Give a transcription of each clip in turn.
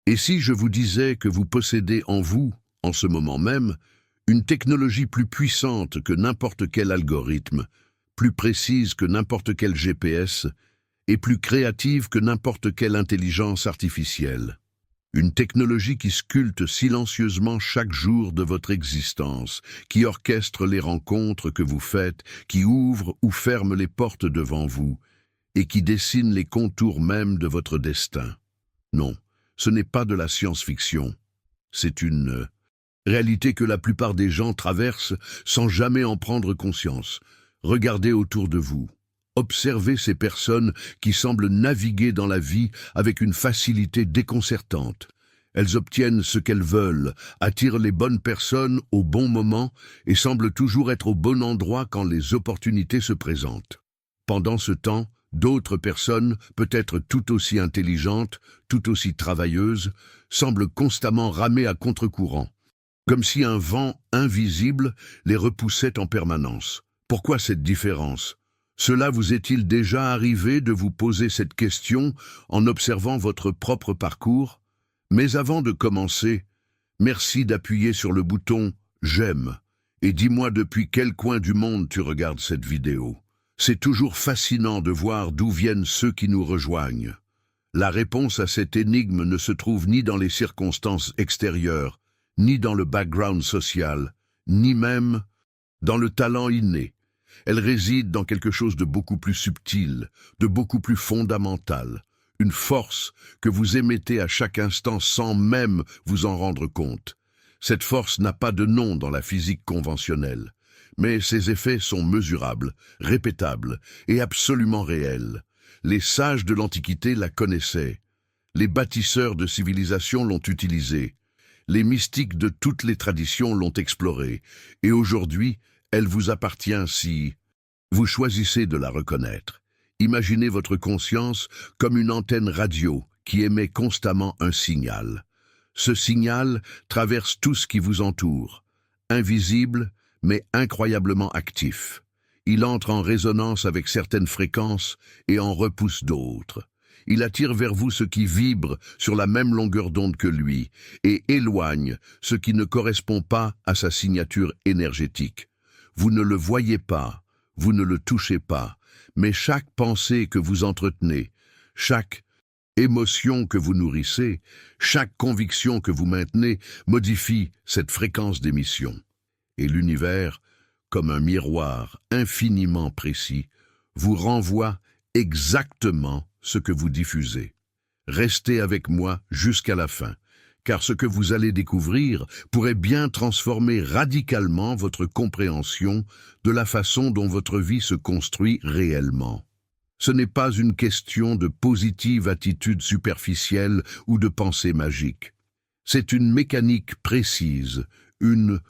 Et si je vous disais que vous possédez en vous, en ce moment même, une technologie plus puissante que n'importe quel algorithme, plus précise que n'importe quel GPS, et plus créative que n'importe quelle intelligence artificielle. Une technologie qui sculpte silencieusement chaque jour de votre existence, qui orchestre les rencontres que vous faites, qui ouvre ou ferme les portes devant vous, et qui dessine les contours même de votre destin. Non, ce n'est pas de la science-fiction. C'est une réalité que la plupart des gens traversent sans jamais en prendre conscience. Regardez autour de vous. Observez ces personnes qui semblent naviguer dans la vie avec une facilité déconcertante. Elles obtiennent ce qu'elles veulent, attirent les bonnes personnes au bon moment et semblent toujours être au bon endroit quand les opportunités se présentent. Pendant ce temps, d'autres personnes, peut-être tout aussi intelligentes, tout aussi travailleuses, semblent constamment ramer à contre-courant, comme si un vent invisible les repoussait en permanence. Pourquoi cette différence ? Cela vous est-il déjà arrivé de vous poser cette question en observant votre propre parcours? Mais avant de commencer, merci d'appuyer sur le bouton « J'aime » et dis-moi depuis quel coin du monde tu regardes cette vidéo. C'est toujours fascinant de voir d'où viennent ceux qui nous rejoignent. La réponse à cette énigme ne se trouve ni dans les circonstances extérieures, ni dans le background social, ni même dans le talent inné. Elle réside dans quelque chose de beaucoup plus subtil, de beaucoup plus fondamental, une force que vous émettez à chaque instant sans même vous en rendre compte. Cette force n'a pas de nom dans la physique conventionnelle, mais ses effets sont mesurables, répétables et absolument réels. Les sages de l'Antiquité la connaissaient, les bâtisseurs de civilisations l'ont utilisée, les mystiques de toutes les traditions l'ont explorée, et aujourd'hui, elle vous appartient si vous choisissez de la reconnaître. Imaginez votre conscience comme une antenne radio qui émet constamment un signal. Ce signal traverse tout ce qui vous entoure, invisible mais incroyablement actif. Il entre en résonance avec certaines fréquences et en repousse d'autres. Il attire vers vous ce qui vibre sur la même longueur d'onde que lui et éloigne ce qui ne correspond pas à sa signature énergétique. Vous ne le voyez pas, vous ne le touchez pas, mais chaque pensée que vous entretenez, chaque émotion que vous nourrissez, chaque conviction que vous maintenez modifie cette fréquence d'émission. Et l'univers, comme un miroir infiniment précis, vous renvoie exactement ce que vous diffusez. Restez avec moi jusqu'à la fin, car ce que vous allez découvrir pourrait bien transformer radicalement votre compréhension de la façon dont votre vie se construit réellement. Ce n'est pas une question de positive attitude superficielle ou de pensée magique. C'est une mécanique précise, une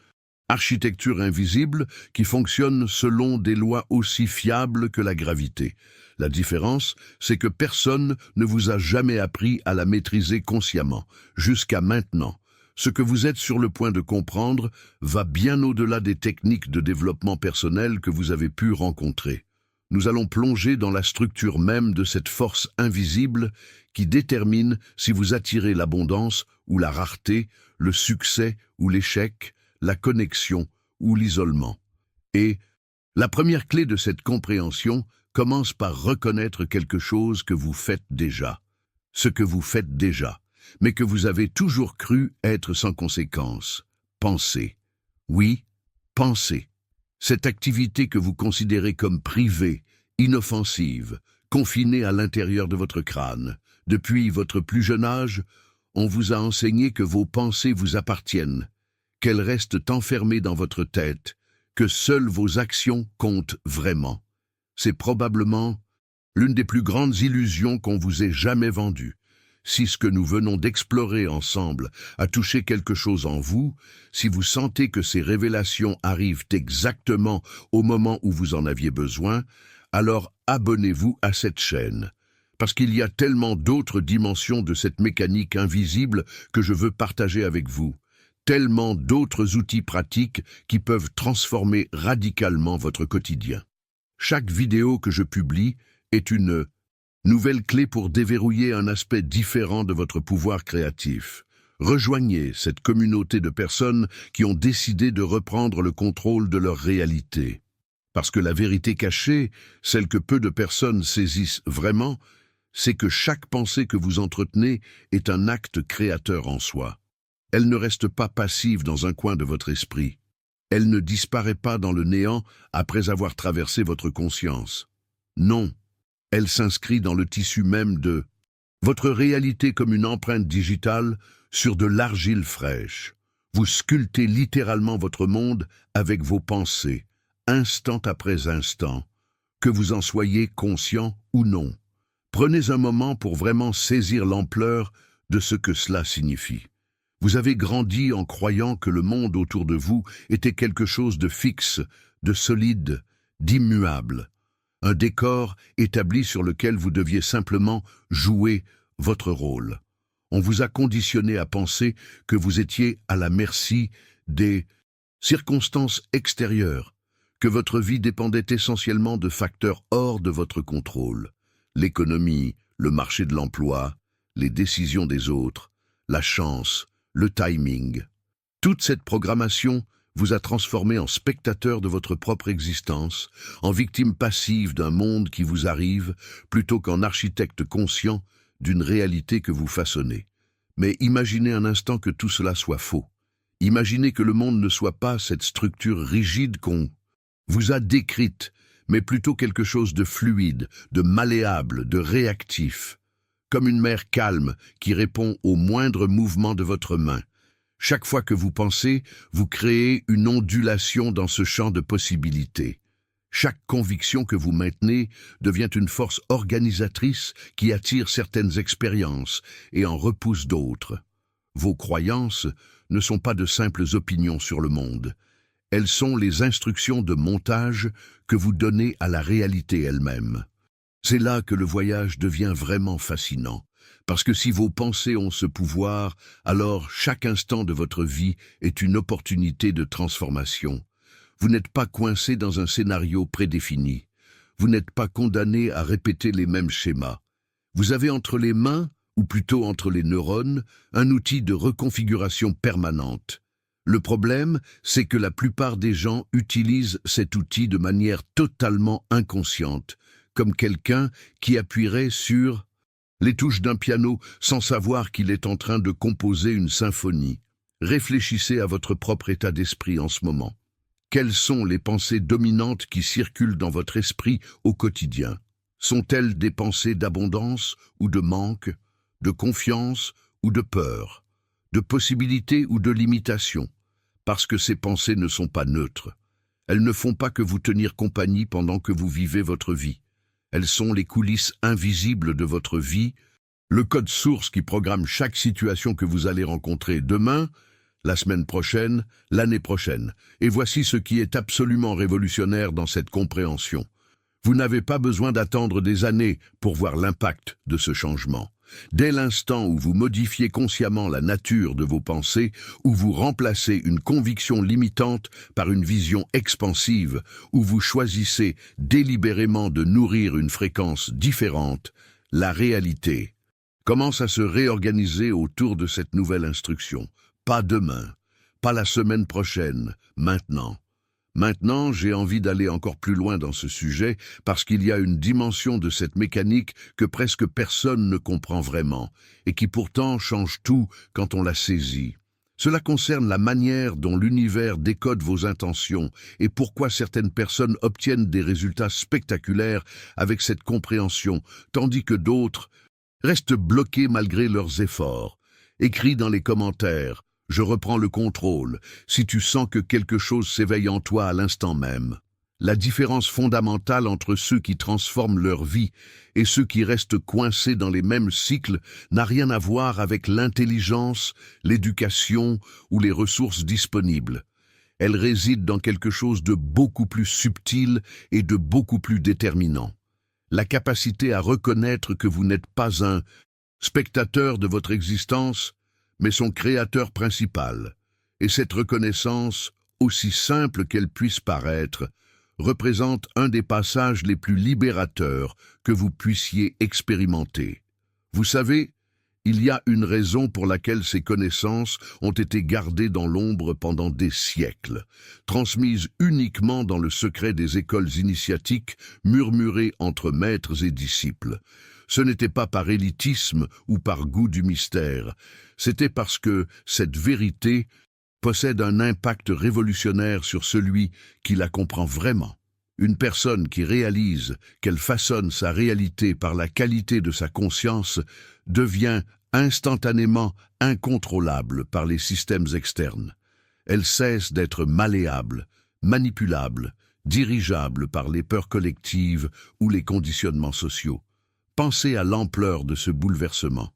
architecture invisible qui fonctionne selon des lois aussi fiables que la gravité. La différence, c'est que personne ne vous a jamais appris à la maîtriser consciemment, jusqu'à maintenant. Ce que vous êtes sur le point de comprendre va bien au-delà des techniques de développement personnel que vous avez pu rencontrer. Nous allons plonger dans la structure même de cette force invisible qui détermine si vous attirez l'abondance ou la rareté, le succès ou l'échec, la connexion ou l'isolement. Et la première clé de cette compréhension commence par reconnaître quelque chose que vous faites déjà. Ce que vous faites déjà, mais que vous avez toujours cru être sans conséquence. Penser. Oui, penser. Cette activité que vous considérez comme privée, inoffensive, confinée à l'intérieur de votre crâne. Depuis votre plus jeune âge, on vous a enseigné que vos pensées vous appartiennent, qu'elles restent enfermées dans votre tête, que seules vos actions comptent vraiment. C'est probablement l'une des plus grandes illusions qu'on vous ait jamais vendues. Si ce que nous venons d'explorer ensemble a touché quelque chose en vous, si vous sentez que ces révélations arrivent exactement au moment où vous en aviez besoin, alors abonnez-vous à cette chaîne. Parce qu'il y a tellement d'autres dimensions de cette mécanique invisible que je veux partager avec vous. Tellement d'autres outils pratiques qui peuvent transformer radicalement votre quotidien. Chaque vidéo que je publie est une Nouvelle clé pour déverrouiller un aspect différent de votre pouvoir créatif. Rejoignez cette communauté de personnes qui ont décidé de reprendre le contrôle de leur réalité. Parce que la vérité cachée, celle que peu de personnes saisissent vraiment, c'est que chaque pensée que vous entretenez est un acte créateur en soi. Elle ne reste pas passive dans un coin de votre esprit. Elle ne disparaît pas dans le néant après avoir traversé votre conscience. Non, elle s'inscrit dans le tissu même de votre réalité comme une empreinte digitale sur de l'argile fraîche. Vous sculptez littéralement votre monde avec vos pensées, instant après instant, que vous en soyez conscient ou non. Prenez un moment pour vraiment saisir l'ampleur de ce que cela signifie. Vous avez grandi en croyant que le monde autour de vous était quelque chose de fixe, de solide, d'immuable. Un décor établi sur lequel vous deviez simplement jouer votre rôle. On vous a conditionné à penser que vous étiez à la merci des circonstances extérieures, que votre vie dépendait essentiellement de facteurs hors de votre contrôle. L'économie, le marché de l'emploi, les décisions des autres, la chance, le timing. Toute cette programmation vous a transformé en spectateur de votre propre existence, en victime passive d'un monde qui vous arrive, plutôt qu'en architecte conscient d'une réalité que vous façonnez. Mais imaginez un instant que tout cela soit faux. Imaginez que le monde ne soit pas cette structure rigide qu'on vous a décrite, mais plutôt quelque chose de fluide, de malléable, de réactif, comme une mer calme qui répond au moindre mouvement de votre main. Chaque fois que vous pensez, vous créez une ondulation dans ce champ de possibilités. Chaque conviction que vous maintenez devient une force organisatrice qui attire certaines expériences et en repousse d'autres. Vos croyances ne sont pas de simples opinions sur le monde. Elles sont les instructions de montage que vous donnez à la réalité elle-même. C'est là que le voyage devient vraiment fascinant. Parce que si vos pensées ont ce pouvoir, alors chaque instant de votre vie est une opportunité de transformation. Vous n'êtes pas coincé dans un scénario prédéfini. Vous n'êtes pas condamné à répéter les mêmes schémas. Vous avez entre les mains, ou plutôt entre les neurones, un outil de reconfiguration permanente. Le problème, c'est que la plupart des gens utilisent cet outil de manière totalement inconsciente, comme quelqu'un qui appuierait sur les touches d'un piano sans savoir qu'il est en train de composer une symphonie. Réfléchissez à votre propre état d'esprit en ce moment. Quelles sont les pensées dominantes qui circulent dans votre esprit au quotidien? Sont-elles des pensées d'abondance ou de manque, de confiance ou de peur, de possibilité ou de limitation? Parce que ces pensées ne sont pas neutres. Elles ne font pas que vous tenir compagnie pendant que vous vivez votre vie. Elles sont les coulisses invisibles de votre vie, le code source qui programme chaque situation que vous allez rencontrer demain, la semaine prochaine, l'année prochaine. Et voici ce qui est absolument révolutionnaire dans cette compréhension. Vous n'avez pas besoin d'attendre des années pour voir l'impact de ce changement. Dès l'instant où vous modifiez consciemment la nature de vos pensées, où vous remplacez une conviction limitante par une vision expansive, où vous choisissez délibérément de nourrir une fréquence différente, la réalité commence à se réorganiser autour de cette nouvelle instruction. Pas demain, pas la semaine prochaine, maintenant. Maintenant, j'ai envie d'aller encore plus loin dans ce sujet parce qu'il y a une dimension de cette mécanique que presque personne ne comprend vraiment et qui pourtant change tout quand on la saisit. Cela concerne la manière dont l'univers décode vos intentions et pourquoi certaines personnes obtiennent des résultats spectaculaires avec cette compréhension, tandis que d'autres restent bloquées malgré leurs efforts. Écris dans les commentaires. Je reprends le contrôle, si tu sens que quelque chose s'éveille en toi à l'instant même. La différence fondamentale entre ceux qui transforment leur vie et ceux qui restent coincés dans les mêmes cycles n'a rien à voir avec l'intelligence, l'éducation ou les ressources disponibles. Elle réside dans quelque chose de beaucoup plus subtil et de beaucoup plus déterminant. La capacité à reconnaître que vous n'êtes pas un spectateur de votre existence, mais son créateur principal. Et cette reconnaissance, aussi simple qu'elle puisse paraître, représente un des passages les plus libérateurs que vous puissiez expérimenter. Vous savez, il y a une raison pour laquelle ces connaissances ont été gardées dans l'ombre pendant des siècles, transmises uniquement dans le secret des écoles initiatiques, murmurées entre maîtres et disciples. Ce n'était pas par élitisme ou par goût du mystère, c'était parce que cette vérité possède un impact révolutionnaire sur celui qui la comprend vraiment. Une personne qui réalise qu'elle façonne sa réalité par la qualité de sa conscience devient instantanément incontrôlable par les systèmes externes. Elle cesse d'être malléable, manipulable, dirigeable par les peurs collectives ou les conditionnements sociaux. Pensez à l'ampleur de ce bouleversement.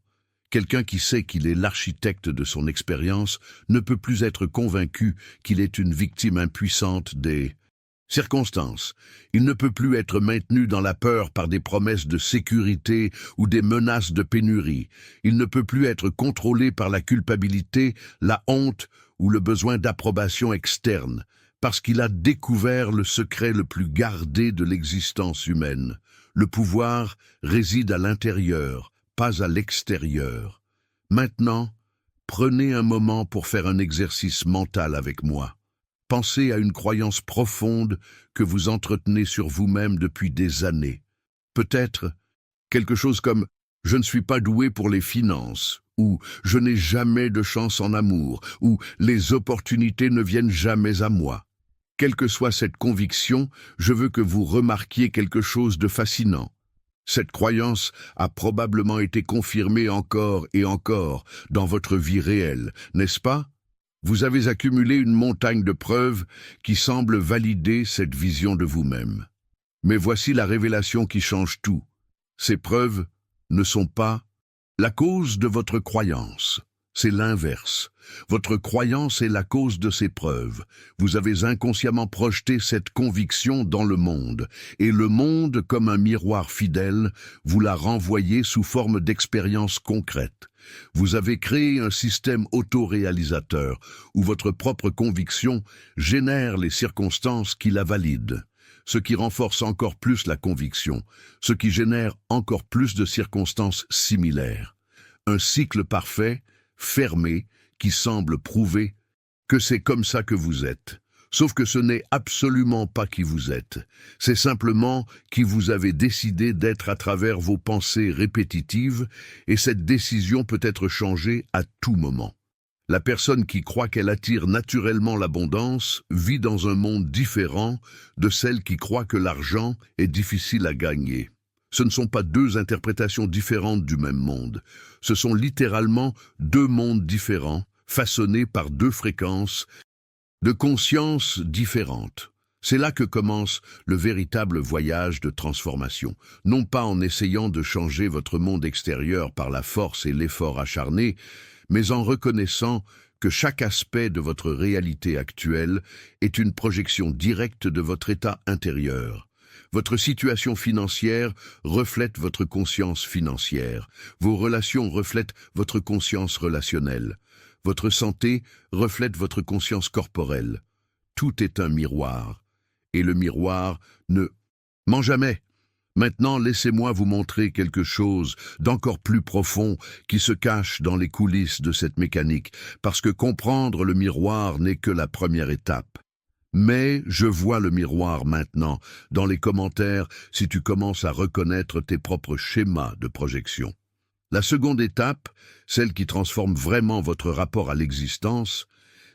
Quelqu'un qui sait qu'il est l'architecte de son expérience ne peut plus être convaincu qu'il est une victime impuissante des circonstances. Il ne peut plus être maintenu dans la peur par des promesses de sécurité ou des menaces de pénurie. Il ne peut plus être contrôlé par la culpabilité, la honte ou le besoin d'approbation externe, parce qu'il a découvert le secret le plus gardé de l'existence humaine. Le pouvoir réside à l'intérieur, pas à l'extérieur. Maintenant, prenez un moment pour faire un exercice mental avec moi. Pensez à une croyance profonde que vous entretenez sur vous-même depuis des années. Peut-être quelque chose comme « je ne suis pas doué pour les finances » ou « je n'ai jamais de chance en amour » ou « les opportunités ne viennent jamais à moi ». Quelle que soit cette conviction, je veux que vous remarquiez quelque chose de fascinant. Cette croyance a probablement été confirmée encore et encore dans votre vie réelle, n'est-ce pas? Vous avez accumulé une montagne de preuves qui semblent valider cette vision de vous-même. Mais voici la révélation qui change tout. Ces preuves ne sont pas la cause de votre croyance. C'est l'inverse. Votre croyance est la cause de ces preuves. Vous avez inconsciemment projeté cette conviction dans le monde, et le monde, comme un miroir fidèle, vous l'a renvoyé sous forme d'expériences concrètes. Vous avez créé un système autoréalisateur, où votre propre conviction génère les circonstances qui la valident, ce qui renforce encore plus la conviction, ce qui génère encore plus de circonstances similaires. Un cycle parfait, fermé, qui semble prouver que c'est comme ça que vous êtes. Sauf que ce n'est absolument pas qui vous êtes. C'est simplement qui vous avez décidé d'être à travers vos pensées répétitives, et cette décision peut être changée à tout moment. La personne qui croit qu'elle attire naturellement l'abondance vit dans un monde différent de celle qui croit que l'argent est difficile à gagner. Ce ne sont pas deux interprétations différentes du même monde. Ce sont littéralement deux mondes différents, façonnés par deux fréquences de conscience différentes. C'est là que commence le véritable voyage de transformation. Non pas en essayant de changer votre monde extérieur par la force et l'effort acharné, mais en reconnaissant que chaque aspect de votre réalité actuelle est une projection directe de votre état intérieur. Votre situation financière reflète votre conscience financière. Vos relations reflètent votre conscience relationnelle. Votre santé reflète votre conscience corporelle. Tout est un miroir. Et le miroir ne ment jamais. Maintenant, laissez-moi vous montrer quelque chose d'encore plus profond qui se cache dans les coulisses de cette mécanique, parce que comprendre le miroir n'est que la première étape. Mais je vois le miroir maintenant, dans les commentaires, si tu commences à reconnaître tes propres schémas de projection. La seconde étape, celle qui transforme vraiment votre rapport à l'existence,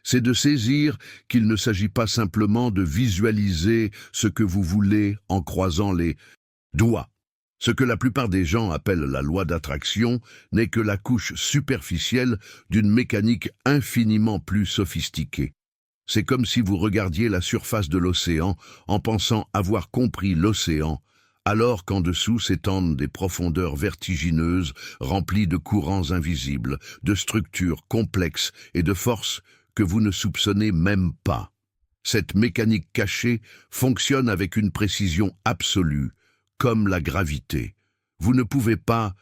c'est de saisir qu'il ne s'agit pas simplement de visualiser ce que vous voulez en croisant les doigts. Ce que la plupart des gens appellent la loi d'attraction n'est que la couche superficielle d'une mécanique infiniment plus sophistiquée. C'est comme si vous regardiez la surface de l'océan en pensant avoir compris l'océan, alors qu'en dessous s'étendent des profondeurs vertigineuses remplies de courants invisibles, de structures complexes et de forces que vous ne soupçonnez même pas. Cette mécanique cachée fonctionne avec une précision absolue, comme la gravité. Vous ne pouvez pas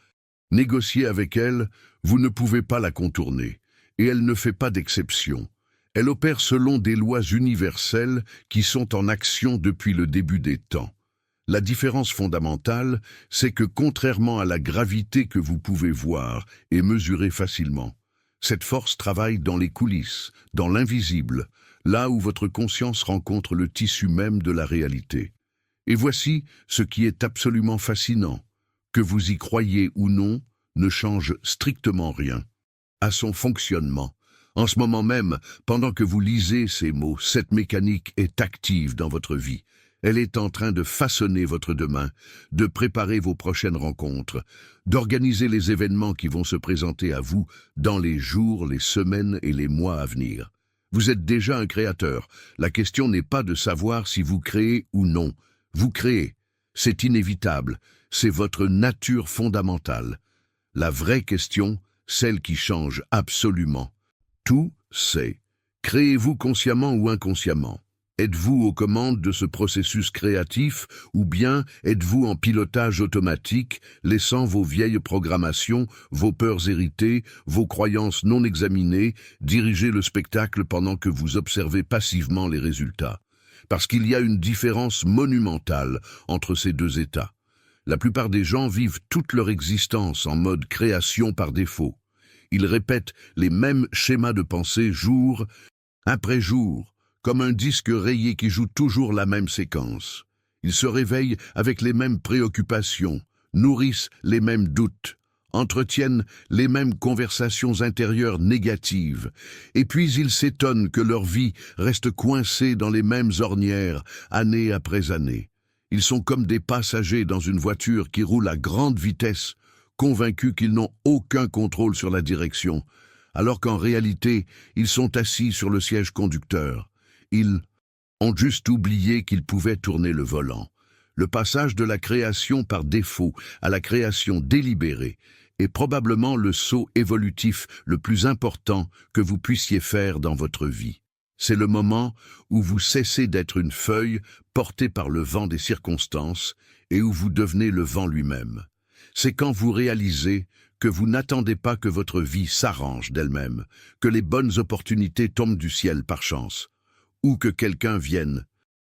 négocier avec elle, vous ne pouvez pas la contourner, et elle ne fait pas d'exception. Elle opère selon des lois universelles qui sont en action depuis le début des temps. La différence fondamentale, c'est que contrairement à la gravité que vous pouvez voir et mesurer facilement, cette force travaille dans les coulisses, dans l'invisible, là où votre conscience rencontre le tissu même de la réalité. Et voici ce qui est absolument fascinant. Que vous y croyez ou non, ne change strictement rien à son fonctionnement. En ce moment même, pendant que vous lisez ces mots, cette mécanique est active dans votre vie. Elle est en train de façonner votre demain, de préparer vos prochaines rencontres, d'organiser les événements qui vont se présenter à vous dans les jours, les semaines et les mois à venir. Vous êtes déjà un créateur. La question n'est pas de savoir si vous créez ou non. Vous créez. C'est inévitable. C'est votre nature fondamentale. La vraie question, celle qui change absolument tout, c'est: créez-vous consciemment ou inconsciemment? Êtes-vous aux commandes de ce processus créatif ou bien êtes-vous en pilotage automatique, laissant vos vieilles programmations, vos peurs héritées, vos croyances non examinées diriger le spectacle pendant que vous observez passivement les résultats? Parce qu'il y a une différence monumentale entre ces deux états. La plupart des gens vivent toute leur existence en mode création par défaut. Ils répètent les mêmes schémas de pensée jour après jour, comme un disque rayé qui joue toujours la même séquence. Ils se réveillent avec les mêmes préoccupations, nourrissent les mêmes doutes, entretiennent les mêmes conversations intérieures négatives, et puis ils s'étonnent que leur vie reste coincée dans les mêmes ornières, année après année. Ils sont comme des passagers dans une voiture qui roule à grande vitesse, convaincus qu'ils n'ont aucun contrôle sur la direction, alors qu'en réalité, ils sont assis sur le siège conducteur. Ils ont juste oublié qu'ils pouvaient tourner le volant. Le passage de la création par défaut à la création délibérée est probablement le saut évolutif le plus important que vous puissiez faire dans votre vie. C'est le moment où vous cessez d'être une feuille portée par le vent des circonstances et où vous devenez le vent lui-même. C'est quand vous réalisez que vous n'attendez pas que votre vie s'arrange d'elle-même, que les bonnes opportunités tombent du ciel par chance, ou que quelqu'un vienne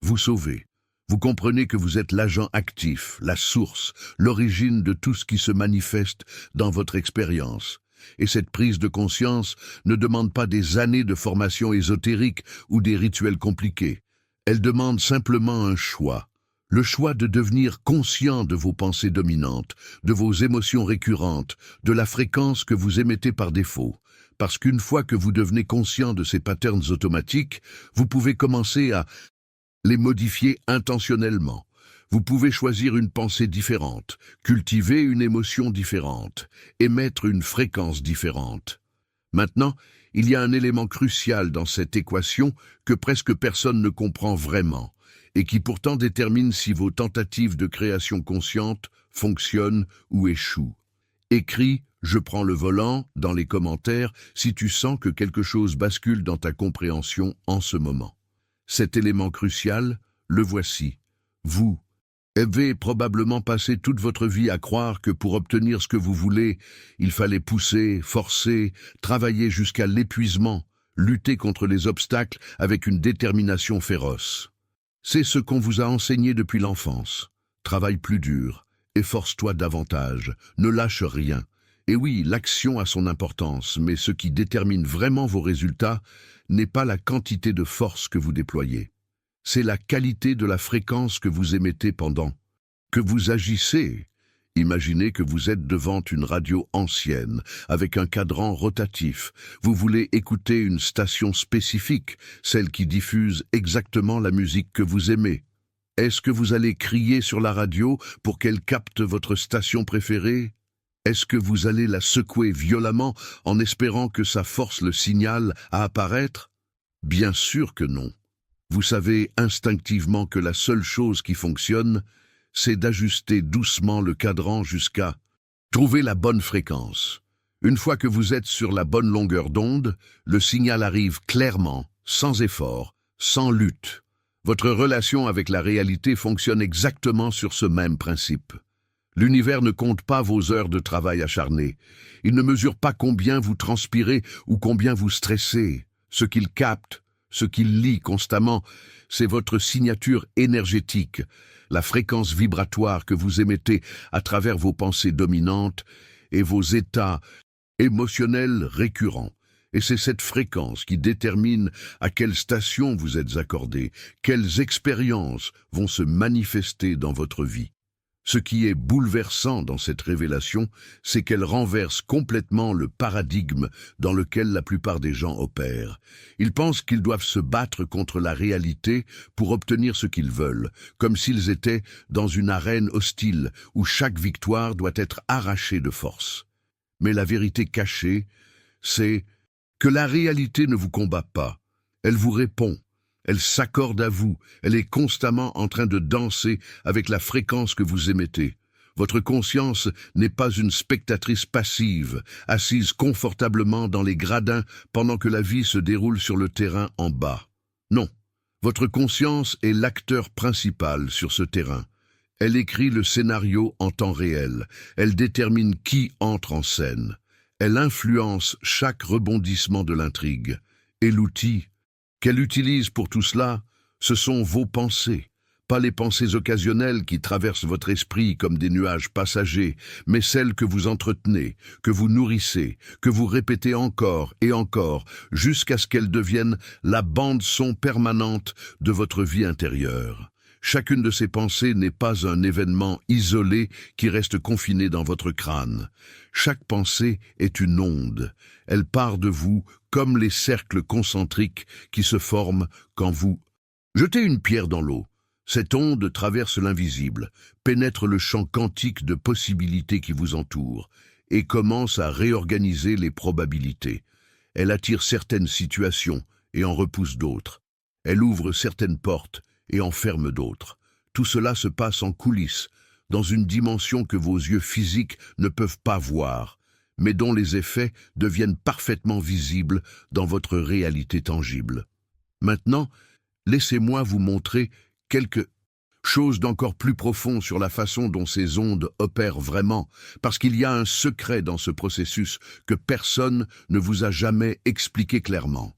vous sauver. Vous comprenez que vous êtes l'agent actif, la source, l'origine de tout ce qui se manifeste dans votre expérience. Et cette prise de conscience ne demande pas des années de formation ésotérique ou des rituels compliqués. Elle demande simplement un choix. Le choix de devenir conscient de vos pensées dominantes, de vos émotions récurrentes, de la fréquence que vous émettez par défaut. Parce qu'une fois que vous devenez conscient de ces patterns automatiques, vous pouvez commencer à les modifier intentionnellement. Vous pouvez choisir une pensée différente, cultiver une émotion différente, émettre une fréquence différente. Maintenant, il y a un élément crucial dans cette équation que presque personne ne comprend vraiment, et qui pourtant détermine si vos tentatives de création consciente fonctionnent ou échouent. Écris « Je prends le volant » dans les commentaires si tu sens que quelque chose bascule dans ta compréhension en ce moment. Cet élément crucial, le voici. Vous avez probablement passé toute votre vie à croire que pour obtenir ce que vous voulez, il fallait pousser, forcer, travailler jusqu'à l'épuisement, lutter contre les obstacles avec une détermination féroce. C'est ce qu'on vous a enseigné depuis l'enfance. Travaille plus dur, efforce-toi davantage, ne lâche rien. Et oui, l'action a son importance, mais ce qui détermine vraiment vos résultats n'est pas la quantité de force que vous déployez. C'est la qualité de la fréquence que vous émettez pendant que vous agissez. Imaginez que vous êtes devant une radio ancienne, avec un cadran rotatif. Vous voulez écouter une station spécifique, celle qui diffuse exactement la musique que vous aimez. Est-ce que vous allez crier sur la radio pour qu'elle capte votre station préférée? Est-ce que vous allez la secouer violemment en espérant que ça force le signal à apparaître? Bien sûr que non. Vous savez instinctivement que la seule chose qui fonctionne, c'est d'ajuster doucement le cadran jusqu'à trouver la bonne fréquence. Une fois que vous êtes sur la bonne longueur d'onde, le signal arrive clairement, sans effort, sans lutte. Votre relation avec la réalité fonctionne exactement sur ce même principe. L'univers ne compte pas vos heures de travail acharné. Il ne mesure pas combien vous transpirez ou combien vous stressez. ce qu'il capte, ce qu'il lit constamment, c'est votre signature énergétique, la fréquence vibratoire que vous émettez à travers vos pensées dominantes et vos états émotionnels récurrents. Et c'est cette fréquence qui détermine à quelle station vous êtes accordé, quelles expériences vont se manifester dans votre vie. Ce qui est bouleversant dans cette révélation, c'est qu'elle renverse complètement le paradigme dans lequel la plupart des gens opèrent. Ils pensent qu'ils doivent se battre contre la réalité pour obtenir ce qu'ils veulent, comme s'ils étaient dans une arène hostile où chaque victoire doit être arrachée de force. Mais la vérité cachée, c'est que la réalité ne vous combat pas, elle vous répond. Elle s'accorde à vous, elle est constamment en train de danser avec la fréquence que vous émettez. Votre conscience n'est pas une spectatrice passive, assise confortablement dans les gradins pendant que la vie se déroule sur le terrain en bas. Non, votre conscience est l'acteur principal sur ce terrain. Elle écrit le scénario en temps réel, elle détermine qui entre en scène. Elle influence chaque rebondissement de l'intrigue. Et l'outil qu'elle utilise pour tout cela, ce sont vos pensées, pas les pensées occasionnelles qui traversent votre esprit comme des nuages passagers, mais celles que vous entretenez, que vous nourrissez, que vous répétez encore et encore, jusqu'à ce qu'elles deviennent la bande-son permanente de votre vie intérieure. Chacune de ces pensées n'est pas un événement isolé qui reste confiné dans votre crâne. Chaque pensée est une onde. Elle part de vous comme les cercles concentriques qui se forment quand vous jetez une pierre dans l'eau. Cette onde traverse l'invisible, pénètre le champ quantique de possibilités qui vous entoure et commence à réorganiser les probabilités. Elle attire certaines situations et en repousse d'autres. Elle ouvre certaines portes et en ferme d'autres. Tout cela se passe en coulisses, dans une dimension que vos yeux physiques ne peuvent pas voir, mais dont les effets deviennent parfaitement visibles dans votre réalité tangible. Maintenant, laissez-moi vous montrer quelque chose d'encore plus profond sur la façon dont ces ondes opèrent vraiment, parce qu'il y a un secret dans ce processus que personne ne vous a jamais expliqué clairement.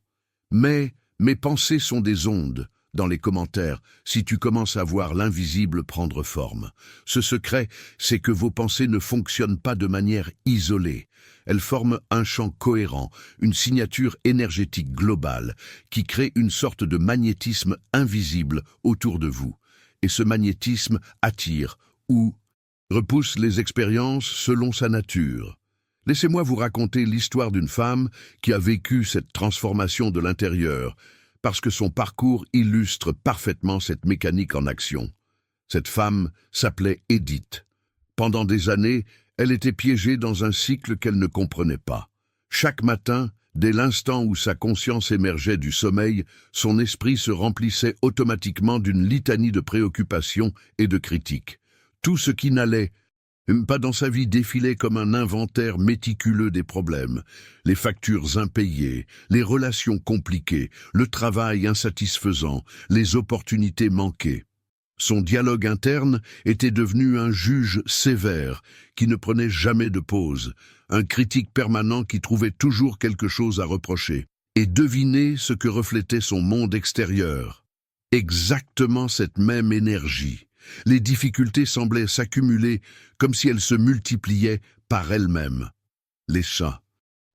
Mais mes pensées sont des ondes. Dans les commentaires, si tu commences à voir l'invisible prendre forme. Ce secret, c'est que vos pensées ne fonctionnent pas de manière isolée. Elles forment un champ cohérent, une signature énergétique globale, qui crée une sorte de magnétisme invisible autour de vous. Et ce magnétisme attire ou repousse les expériences selon sa nature. Laissez-moi vous raconter l'histoire d'une femme qui a vécu cette transformation de l'intérieur, parce que son parcours illustre parfaitement cette mécanique en action. Cette femme s'appelait Edith. Pendant des années, elle était piégée dans un cycle qu'elle ne comprenait pas. Chaque matin, dès l'instant où sa conscience émergeait du sommeil, son esprit se remplissait automatiquement d'une litanie de préoccupations et de critiques. Tout ce qui n'allait pas dans sa vie défilait comme un inventaire méticuleux des problèmes, les factures impayées, les relations compliquées, le travail insatisfaisant, les opportunités manquées. Son dialogue interne était devenu un juge sévère qui ne prenait jamais de pause, un critique permanent qui trouvait toujours quelque chose à reprocher. Et devinez ce que reflétait son monde extérieur. Exactement cette même énergie. Les difficultés semblaient s'accumuler comme si elles se multipliaient par elles-mêmes. Les chats.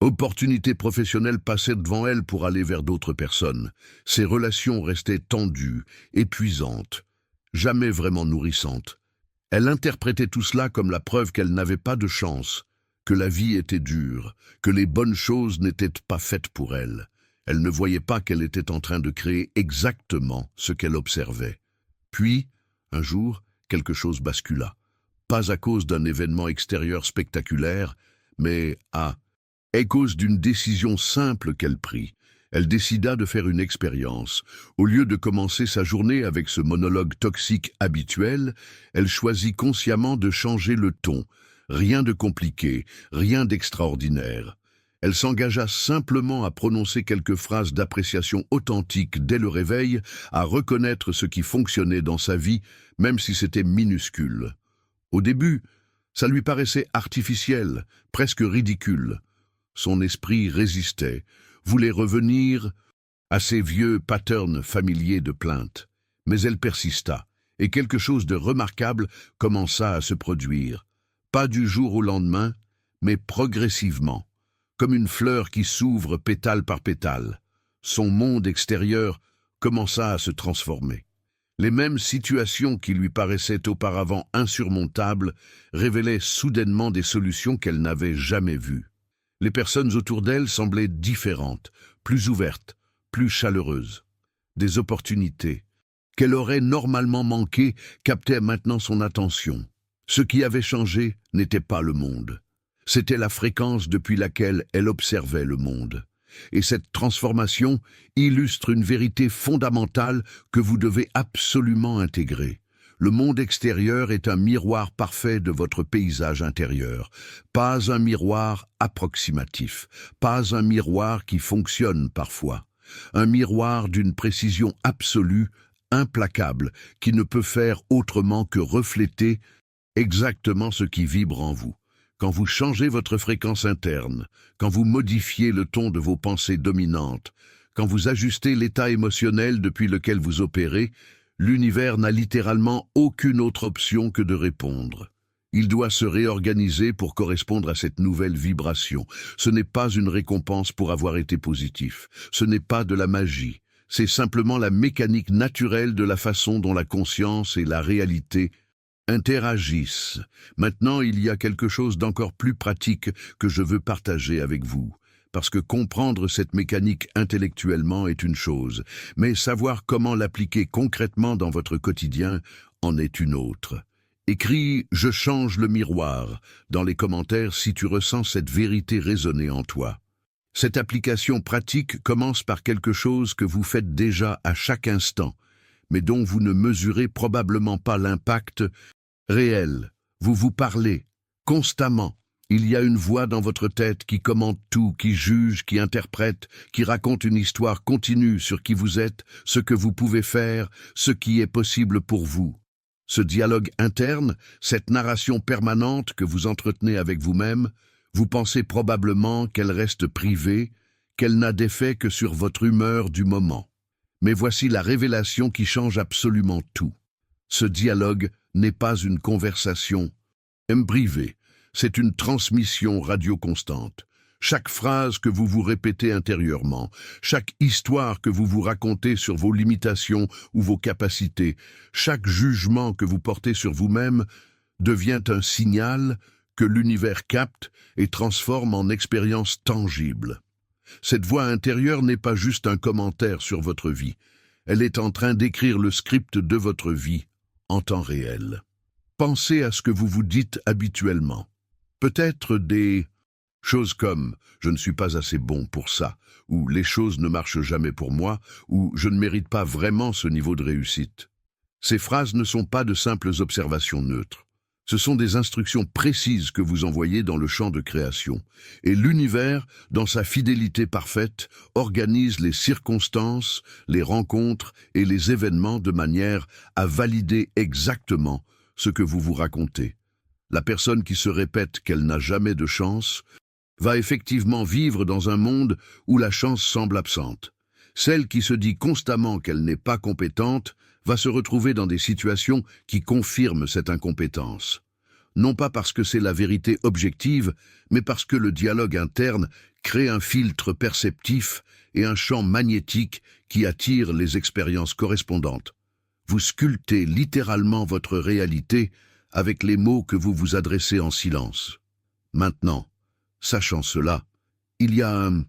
Opportunités professionnelles passaient devant elle pour aller vers d'autres personnes. Ses relations restaient tendues, épuisantes, jamais vraiment nourrissantes. Elle interprétait tout cela comme la preuve qu'elle n'avait pas de chance, que la vie était dure, que les bonnes choses n'étaient pas faites pour elle. Elle ne voyait pas qu'elle était en train de créer exactement ce qu'elle observait. Puis, un jour, quelque chose bascula. Pas à cause d'un événement extérieur spectaculaire, mais à cause d'une décision simple qu'elle prit. Elle décida de faire une expérience. Au lieu de commencer sa journée avec ce monologue toxique habituel, elle choisit consciemment de changer le ton. Rien de compliqué, rien d'extraordinaire. Elle s'engagea simplement à prononcer quelques phrases d'appréciation authentique dès le réveil, à reconnaître ce qui fonctionnait dans sa vie, même si c'était minuscule. Au début, ça lui paraissait artificiel, presque ridicule. Son esprit résistait, voulait revenir à ces vieux patterns familiers de plainte. Mais elle persista, et quelque chose de remarquable commença à se produire. Pas du jour au lendemain, mais progressivement, comme une fleur qui s'ouvre pétale par pétale. Son monde extérieur commença à se transformer. Les mêmes situations qui lui paraissaient auparavant insurmontables révélaient soudainement des solutions qu'elle n'avait jamais vues. Les personnes autour d'elle semblaient différentes, plus ouvertes, plus chaleureuses. Des opportunités qu'elle aurait normalement manquées captaient maintenant son attention. Ce qui avait changé n'était pas le monde. C'était la fréquence depuis laquelle elle observait le monde. Et cette transformation illustre une vérité fondamentale que vous devez absolument intégrer. Le monde extérieur est un miroir parfait de votre paysage intérieur, pas un miroir approximatif, pas un miroir qui fonctionne parfois, un miroir d'une précision absolue, implacable, qui ne peut faire autrement que refléter exactement ce qui vibre en vous. Quand vous changez votre fréquence interne, quand vous modifiez le ton de vos pensées dominantes, quand vous ajustez l'état émotionnel depuis lequel vous opérez, l'univers n'a littéralement aucune autre option que de répondre. Il doit se réorganiser pour correspondre à cette nouvelle vibration. Ce n'est pas une récompense pour avoir été positif. Ce n'est pas de la magie. C'est simplement la mécanique naturelle de la façon dont la conscience et la réalité interagissent. Maintenant, il y a quelque chose d'encore plus pratique que je veux partager avec vous, parce que comprendre cette mécanique intellectuellement est une chose, mais savoir comment l'appliquer concrètement dans votre quotidien en est une autre. Écris « Je change le miroir » dans les commentaires si tu ressens cette vérité résonner en toi. Cette application pratique commence par quelque chose que vous faites déjà à chaque instant, mais dont vous ne mesurez probablement pas l'impact réel. Vous vous parlez constamment. Il y a une voix dans votre tête qui commente tout, qui juge, qui interprète, qui raconte une histoire continue sur qui vous êtes, ce que vous pouvez faire, ce qui est possible pour vous. Ce dialogue interne, cette narration permanente que vous entretenez avec vous-même, vous pensez probablement qu'elle reste privée, qu'elle n'a d'effet que sur votre humeur du moment. Mais voici la révélation qui change absolument tout. Ce dialogue n'est pas une conversation privée, c'est une transmission radio constante. Chaque phrase que vous vous répétez intérieurement, chaque histoire que vous vous racontez sur vos limitations ou vos capacités, chaque jugement que vous portez sur vous-même devient un signal que l'univers capte et transforme en expérience tangible. Cette voix intérieure n'est pas juste un commentaire sur votre vie, elle est en train d'écrire le script de votre vie en temps réel. Pensez à ce que vous vous dites habituellement. Peut-être des choses comme « je ne suis pas assez bon pour ça » ou « les choses ne marchent jamais pour moi » ou « je ne mérite pas vraiment ce niveau de réussite ». Ces phrases ne sont pas de simples observations neutres. Ce sont des instructions précises que vous envoyez dans le champ de création. Et l'univers, dans sa fidélité parfaite, organise les circonstances, les rencontres et les événements de manière à valider exactement ce que vous vous racontez. La personne qui se répète qu'elle n'a jamais de chance va effectivement vivre dans un monde où la chance semble absente. Celle qui se dit constamment qu'elle n'est pas compétente va se retrouver dans des situations qui confirment cette incompétence. Non pas parce que c'est la vérité objective, mais parce que le dialogue interne crée un filtre perceptif et un champ magnétique qui attire les expériences correspondantes. Vous sculptez littéralement votre réalité avec les mots que vous vous adressez en silence. Maintenant, sachant cela, il y a un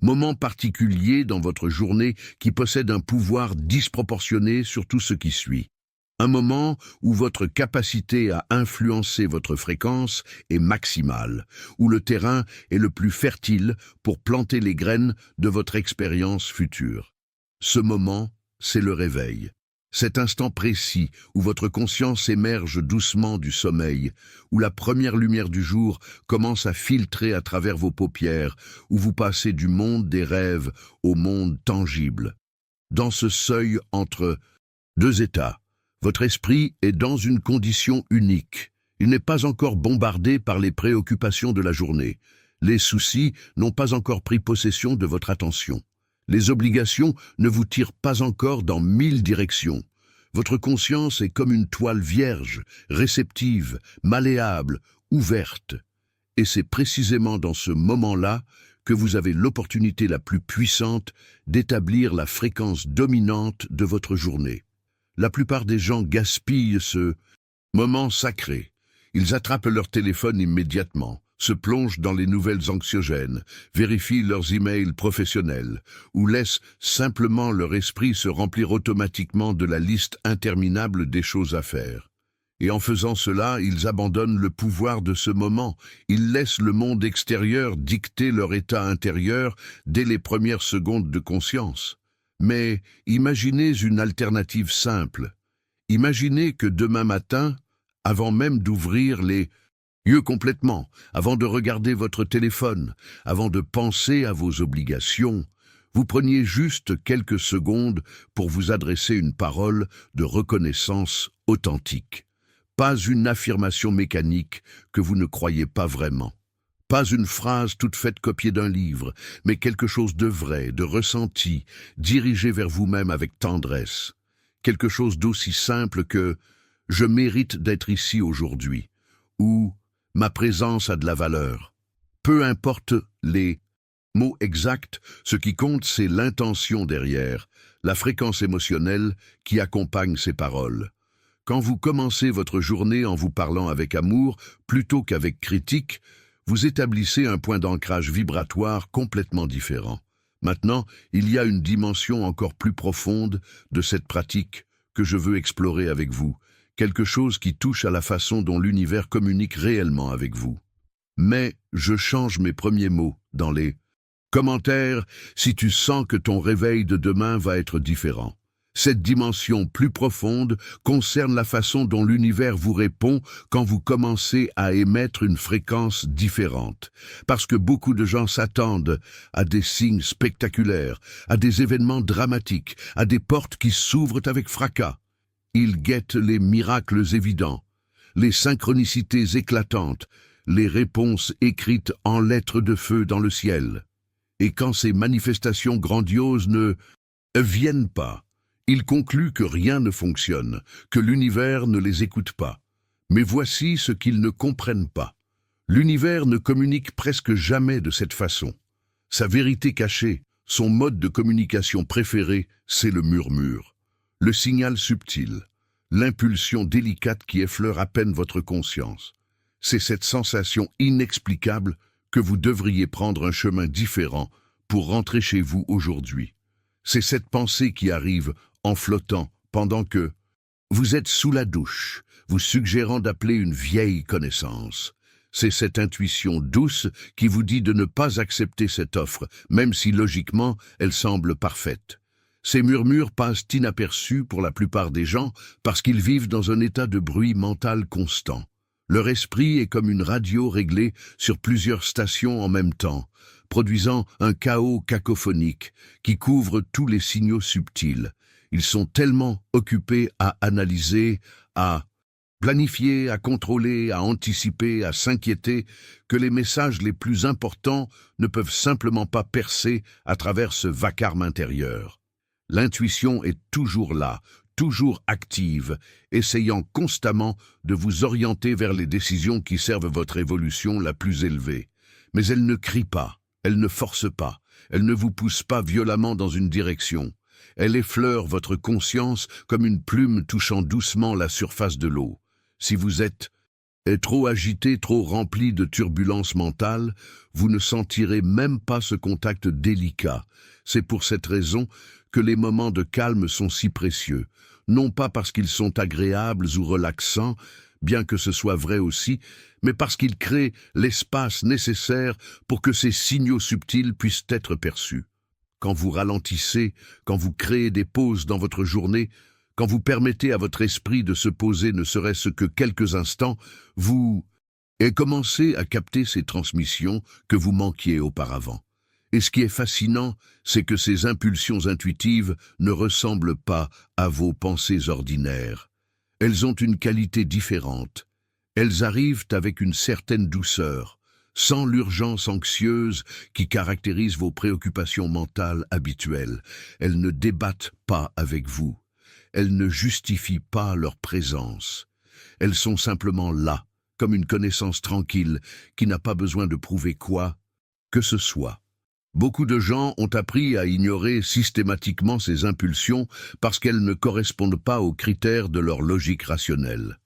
moment particulier dans votre journée qui possède un pouvoir disproportionné sur tout ce qui suit. Un moment où votre capacité à influencer votre fréquence est maximale, où le terrain est le plus fertile pour planter les graines de votre expérience future. Ce moment, c'est le réveil. Cet instant précis où votre conscience émerge doucement du sommeil, où la première lumière du jour commence à filtrer à travers vos paupières, où vous passez du monde des rêves au monde tangible. Dans ce seuil entre deux états, votre esprit est dans une condition unique. Il n'est pas encore bombardé par les préoccupations de la journée. Les soucis n'ont pas encore pris possession de votre attention. Les obligations ne vous tirent pas encore dans 1000 directions. Votre conscience est comme une toile vierge, réceptive, malléable, ouverte. Et c'est précisément dans ce moment-là que vous avez l'opportunité la plus puissante d'établir la fréquence dominante de votre journée. La plupart des gens gaspillent ce moment sacré. Ils attrapent leur téléphone immédiatement, se plongent dans les nouvelles anxiogènes, vérifient leurs emails professionnels ou laissent simplement leur esprit se remplir automatiquement de la liste interminable des choses à faire. Et en faisant cela, ils abandonnent le pouvoir de ce moment. Ils laissent le monde extérieur dicter leur état intérieur dès les premières secondes de conscience. Mais imaginez une alternative simple. Imaginez que demain matin, avant même d'ouvrir les yeux complètement, avant de regarder votre téléphone, avant de penser à vos obligations, vous preniez juste quelques secondes pour vous adresser une parole de reconnaissance authentique. Pas une affirmation mécanique que vous ne croyez pas vraiment. Pas une phrase toute faite copiée d'un livre, mais quelque chose de vrai, de ressenti, dirigé vers vous-même avec tendresse. Quelque chose d'aussi simple que « je mérite d'être ici aujourd'hui » ou « ma présence a de la valeur ». Peu importe les mots exacts, ce qui compte c'est l'intention derrière, la fréquence émotionnelle qui accompagne ces paroles. Quand vous commencez votre journée en vous parlant avec amour plutôt qu'avec critique, vous établissez un point d'ancrage vibratoire complètement différent. Maintenant, il y a une dimension encore plus profonde de cette pratique que je veux explorer avec vous, quelque chose qui touche à la façon dont l'univers communique réellement avec vous. Mais je change mes premiers mots dans les commentaires si tu sens que ton réveil de demain va être différent. Cette dimension plus profonde concerne la façon dont l'univers vous répond quand vous commencez à émettre une fréquence différente. Parce que beaucoup de gens s'attendent à des signes spectaculaires, à des événements dramatiques, à des portes qui s'ouvrent avec fracas. Ils guettent les miracles évidents, les synchronicités éclatantes, les réponses écrites en lettres de feu dans le ciel. Et quand ces manifestations grandioses ne viennent pas, ils concluent que rien ne fonctionne, que l'univers ne les écoute pas. Mais voici ce qu'ils ne comprennent pas. L'univers ne communique presque jamais de cette façon. Sa vérité cachée, son mode de communication préféré, c'est le murmure. Le signal subtil, l'impulsion délicate qui effleure à peine votre conscience. C'est cette sensation inexplicable que vous devriez prendre un chemin différent pour rentrer chez vous aujourd'hui. C'est cette pensée qui arrive en flottant pendant que vous êtes sous la douche, vous suggérant d'appeler une vieille connaissance. C'est cette intuition douce qui vous dit de ne pas accepter cette offre, même si logiquement elle semble parfaite. Ces murmures passent inaperçus pour la plupart des gens parce qu'ils vivent dans un état de bruit mental constant. Leur esprit est comme une radio réglée sur plusieurs stations en même temps, produisant un chaos cacophonique qui couvre tous les signaux subtils. Ils sont tellement occupés à analyser, à planifier, à contrôler, à anticiper, à s'inquiéter, que les messages les plus importants ne peuvent simplement pas percer à travers ce vacarme intérieur. L'intuition est toujours là, toujours active, essayant constamment de vous orienter vers les décisions qui servent votre évolution la plus élevée. Mais elle ne crie pas, elle ne force pas, elle ne vous pousse pas violemment dans une direction. Elle effleure votre conscience comme une plume touchant doucement la surface de l'eau. Si vous êtes trop agité, trop rempli de turbulences mentales, vous ne sentirez même pas ce contact délicat. C'est pour cette raison que les moments de calme sont si précieux, non pas parce qu'ils sont agréables ou relaxants, bien que ce soit vrai aussi, mais parce qu'ils créent l'espace nécessaire pour que ces signaux subtils puissent être perçus. Quand vous ralentissez, quand vous créez des pauses dans votre journée, quand vous permettez à votre esprit de se poser ne serait-ce que quelques instants, vous commencez à capter ces transmissions que vous manquiez auparavant. Et ce qui est fascinant, c'est que ces impulsions intuitives ne ressemblent pas à vos pensées ordinaires. Elles ont une qualité différente. Elles arrivent avec une certaine douceur, sans l'urgence anxieuse qui caractérise vos préoccupations mentales habituelles. Elles ne débattent pas avec vous. Elles ne justifient pas leur présence. Elles sont simplement là, comme une connaissance tranquille qui n'a pas besoin de prouver quoi que ce soit. Beaucoup de gens ont appris à ignorer systématiquement ces impulsions parce qu'elles ne correspondent pas aux critères de leur logique rationnelle.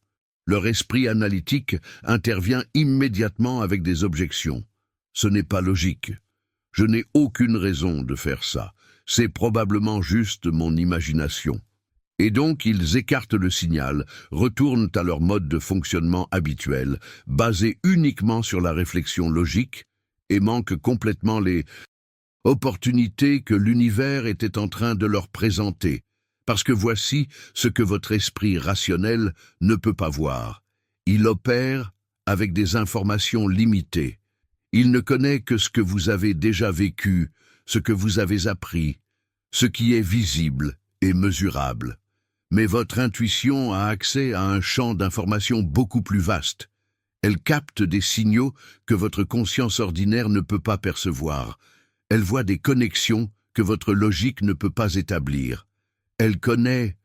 Leur esprit analytique intervient immédiatement avec des objections. Ce n'est pas logique. Je n'ai aucune raison de faire ça. C'est probablement juste mon imagination. Et donc ils écartent le signal, retournent à leur mode de fonctionnement habituel, basé uniquement sur la réflexion logique, et manquent complètement les opportunités que l'univers était en train de leur présenter. Parce que voici ce que votre esprit rationnel ne peut pas voir. Il opère avec des informations limitées. Il ne connaît que ce que vous avez déjà vécu, ce que vous avez appris, ce qui est visible et mesurable. Mais votre intuition a accès à un champ d'informations beaucoup plus vaste. Elle capte des signaux que votre conscience ordinaire ne peut pas percevoir. Elle voit des connexions que votre logique ne peut pas établir. Elle connaît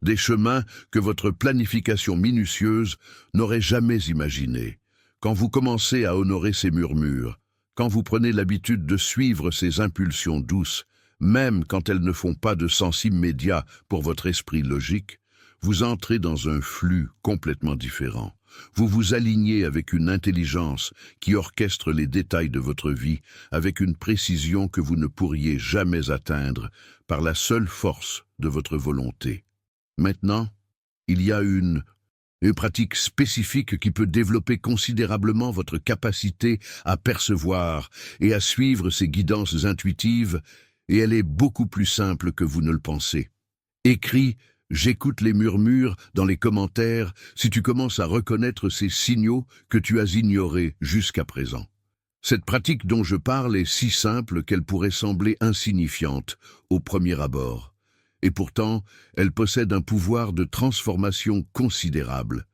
des chemins que votre planification minutieuse n'aurait jamais imaginés. Quand vous commencez à honorer ces murmures, quand vous prenez l'habitude de suivre ces impulsions douces, même quand elles ne font pas de sens immédiat pour votre esprit logique, vous entrez dans un flux complètement différent. Vous vous alignez avec une intelligence qui orchestre les détails de votre vie avec une précision que vous ne pourriez jamais atteindre par la seule force de votre volonté. Maintenant, il y a une pratique spécifique qui peut développer considérablement votre capacité à percevoir et à suivre ces guidances intuitives, et elle est beaucoup plus simple que vous ne le pensez. Écris « J'écoute les murmures » dans les commentaires si tu commences à reconnaître ces signaux que tu as ignorés jusqu'à présent. Cette pratique dont je parle est si simple qu'elle pourrait sembler insignifiante au premier abord. Et pourtant, elle possède un pouvoir de transformation considérable.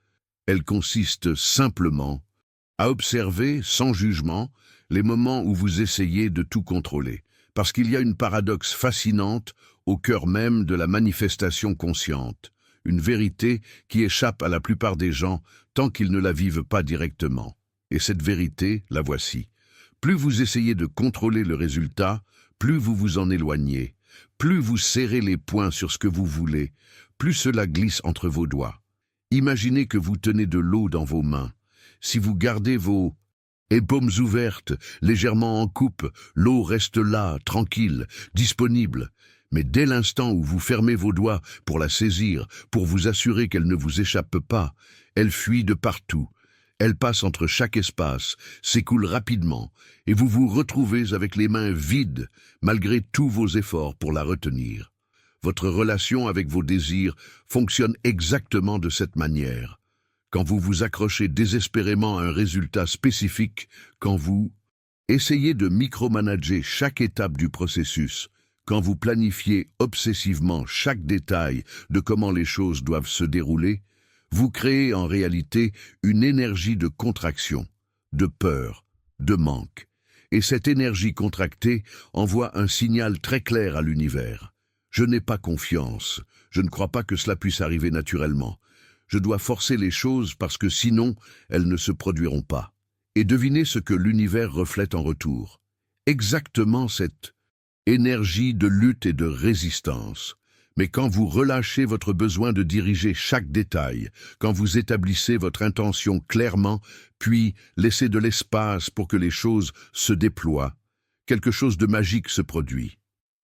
Elle consiste simplement à observer, sans jugement, les moments où vous essayez de tout contrôler. Parce qu'il y a une paradoxe fascinante au cœur même de la manifestation consciente, une vérité qui échappe à la plupart des gens tant qu'ils ne la vivent pas directement. Et cette vérité, la voici. Plus vous essayez de contrôler le résultat, plus vous vous en éloignez, plus vous serrez les poings sur ce que vous voulez, plus cela glisse entre vos doigts. Imaginez que vous tenez de l'eau dans vos mains. Si vous gardez vos paumes ouvertes, légèrement en coupe, l'eau reste là, tranquille, disponible. Mais dès l'instant où vous fermez vos doigts pour la saisir, pour vous assurer qu'elle ne vous échappe pas, elle fuit de partout. Elle passe entre chaque espace, s'écoule rapidement, et vous vous retrouvez avec les mains vides, malgré tous vos efforts pour la retenir. Votre relation avec vos désirs fonctionne exactement de cette manière. Quand vous vous accrochez désespérément à un résultat spécifique, quand vous essayez de micromanager chaque étape du processus, quand vous planifiez obsessivement chaque détail de comment les choses doivent se dérouler, vous créez en réalité une énergie de contraction, de peur, de manque. Et cette énergie contractée envoie un signal très clair à l'univers. Je n'ai pas confiance, je ne crois pas que cela puisse arriver naturellement. Je dois forcer les choses parce que sinon, elles ne se produiront pas. Et devinez ce que l'univers reflète en retour. Exactement cette énergie de lutte et de résistance. Mais quand vous relâchez votre besoin de diriger chaque détail, quand vous établissez votre intention clairement, puis laissez de l'espace pour que les choses se déploient, quelque chose de magique se produit.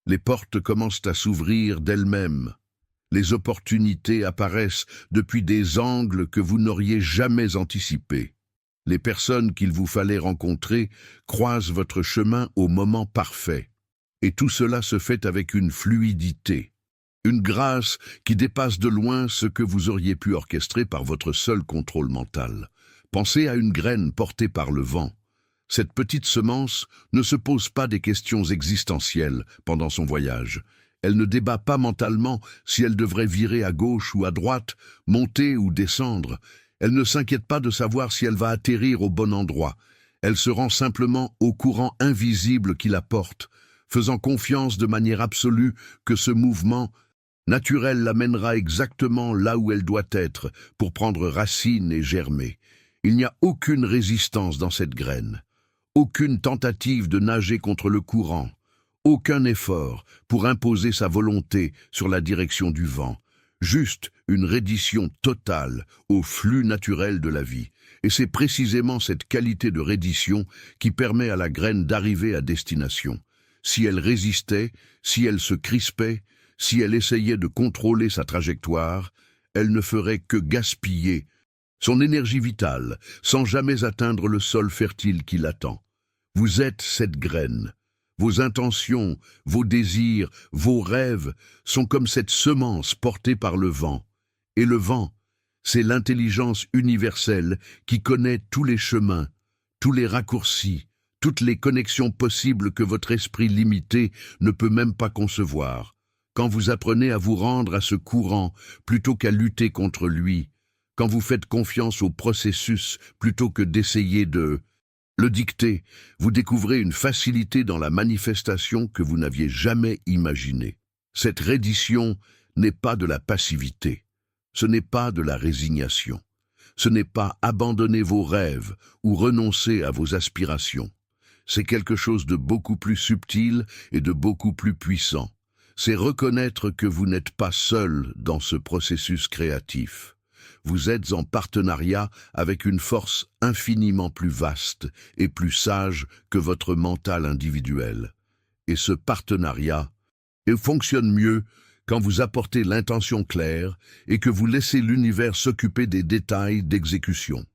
Les portes commencent à s'ouvrir d'elles-mêmes. Les opportunités apparaissent depuis des angles que vous n'auriez jamais anticipés. Les personnes qu'il vous fallait rencontrer croisent votre chemin au moment parfait. Et tout cela se fait avec une fluidité, une grâce qui dépasse de loin ce que vous auriez pu orchestrer par votre seul contrôle mental. Pensez à une graine portée par le vent. Cette petite semence ne se pose pas des questions existentielles pendant son voyage. Elle ne débat pas mentalement si elle devrait virer à gauche ou à droite, monter ou descendre. Elle ne s'inquiète pas de savoir si elle va atterrir au bon endroit. Elle se rend simplement au courant invisible qui la porte, faisant confiance de manière absolue que ce mouvement naturel l'amènera exactement là où elle doit être pour prendre racine et germer. Il n'y a aucune résistance dans cette graine, aucune tentative de nager contre le courant, aucun effort pour imposer sa volonté sur la direction du vent, juste une reddition totale au flux naturel de la vie. Et c'est précisément cette qualité de reddition qui permet à la graine d'arriver à destination. Si elle résistait, si elle se crispait, si elle essayait de contrôler sa trajectoire, elle ne ferait que gaspiller son énergie vitale sans jamais atteindre le sol fertile qui l'attend. Vous êtes cette graine. Vos intentions, vos désirs, vos rêves sont comme cette semence portée par le vent. Et le vent, c'est l'intelligence universelle qui connaît tous les chemins, tous les raccourcis, toutes les connexions possibles que votre esprit limité ne peut même pas concevoir. Quand vous apprenez à vous rendre à ce courant plutôt qu'à lutter contre lui, quand vous faites confiance au processus plutôt que d'essayer de le dicter, vous découvrez une facilité dans la manifestation que vous n'aviez jamais imaginée. Cette reddition n'est pas de la passivité, ce n'est pas de la résignation, ce n'est pas abandonner vos rêves ou renoncer à vos aspirations. C'est quelque chose de beaucoup plus subtil et de beaucoup plus puissant. C'est reconnaître que vous n'êtes pas seul dans ce processus créatif. Vous êtes en partenariat avec une force infiniment plus vaste et plus sage que votre mental individuel. Et ce partenariat, il fonctionne mieux quand vous apportez l'intention claire et que vous laissez l'univers s'occuper des détails d'exécution.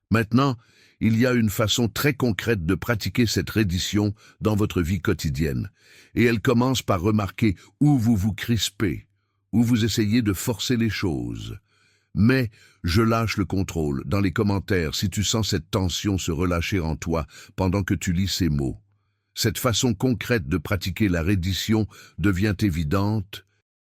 Maintenant, il y a une façon très concrète de pratiquer cette reddition dans votre vie quotidienne, et elle commence par remarquer où vous vous crispez, où vous essayez de forcer les choses. Mais je lâche le contrôle dans les commentaires si tu sens cette tension se relâcher en toi pendant que tu lis ces mots. Cette façon concrète de pratiquer la reddition devient évidente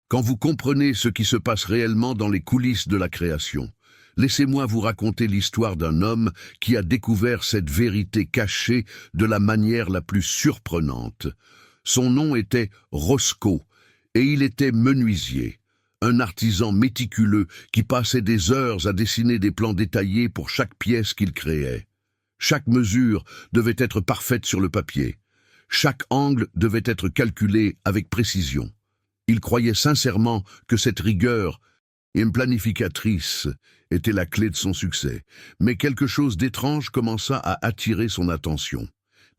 quand vous comprenez ce qui se passe réellement dans les coulisses de la création. Laissez-moi vous raconter l'histoire d'un homme qui a découvert cette vérité cachée de la manière la plus surprenante. Son nom était Roscoe, et il était menuisier. Un artisan méticuleux qui passait des heures à dessiner des plans détaillés pour chaque pièce qu'il créait. Chaque mesure devait être parfaite sur le papier. Chaque angle devait être calculé avec précision. Il croyait sincèrement que cette rigueur planificatrice était la clé de son succès. Mais quelque chose d'étrange commença à attirer son attention.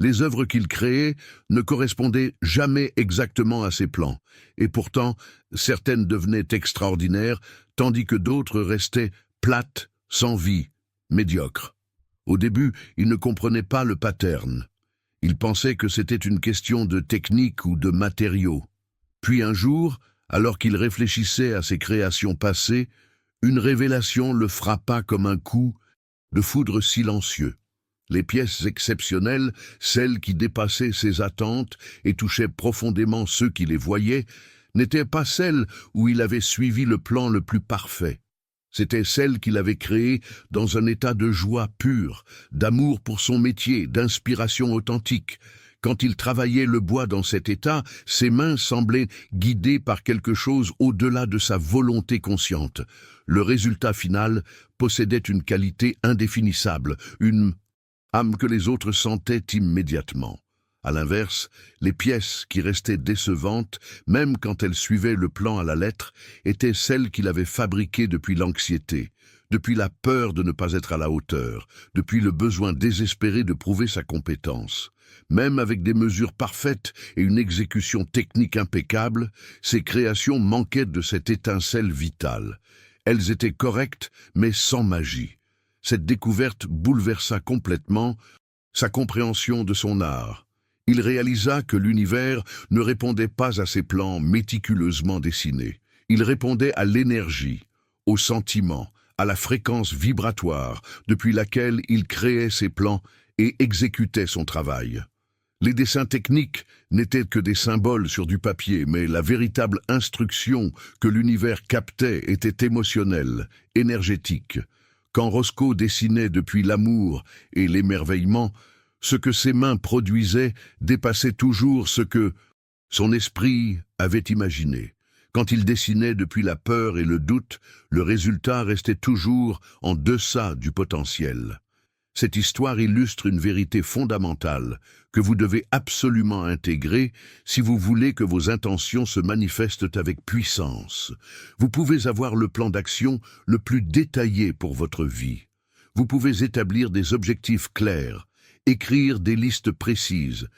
Les œuvres qu'il créait ne correspondaient jamais exactement à ses plans, et pourtant, certaines devenaient extraordinaires, tandis que d'autres restaient plates, sans vie, médiocres. Au début, il ne comprenait pas le pattern. Il pensait que c'était une question de technique ou de matériaux. Puis un jour, alors qu'il réfléchissait à ses créations passées, une révélation le frappa comme un coup de foudre silencieux. Les pièces exceptionnelles, celles qui dépassaient ses attentes et touchaient profondément ceux qui les voyaient, n'étaient pas celles où il avait suivi le plan le plus parfait. C'étaient celles qu'il avait créées dans un état de joie pure, d'amour pour son métier, d'inspiration authentique. Quand il travaillait le bois dans cet état, ses mains semblaient guidées par quelque chose au-delà de sa volonté consciente. Le résultat final possédait une qualité indéfinissable, une âme que les autres sentaient immédiatement. À l'inverse, les pièces qui restaient décevantes, même quand elles suivaient le plan à la lettre, étaient celles qu'il avait fabriquées depuis l'anxiété, depuis la peur de ne pas être à la hauteur, depuis le besoin désespéré de prouver sa compétence. Même avec des mesures parfaites et une exécution technique impeccable, ses créations manquaient de cette étincelle vitale. Elles étaient correctes, mais sans magie. Cette découverte bouleversa complètement sa compréhension de son art. Il réalisa que l'univers ne répondait pas à ses plans méticuleusement dessinés. Il répondait à l'énergie, au sentiment, à la fréquence vibratoire depuis laquelle il créait ses plans et exécutait son travail. Les dessins techniques n'étaient que des symboles sur du papier, mais la véritable instruction que l'univers captait était émotionnelle, énergétique. Quand Roscoe dessinait depuis l'amour et l'émerveillement, Ce que ses mains produisaient dépassait toujours ce que son esprit avait imaginé. Quand il dessinait depuis la peur et le doute, le résultat restait toujours en deçà du potentiel. Cette histoire illustre une vérité fondamentale que vous devez absolument intégrer si vous voulez que vos intentions se manifestent avec puissance. Vous pouvez avoir le plan d'action le plus détaillé pour votre vie. Vous pouvez établir des objectifs clairs, écrire des listes précises,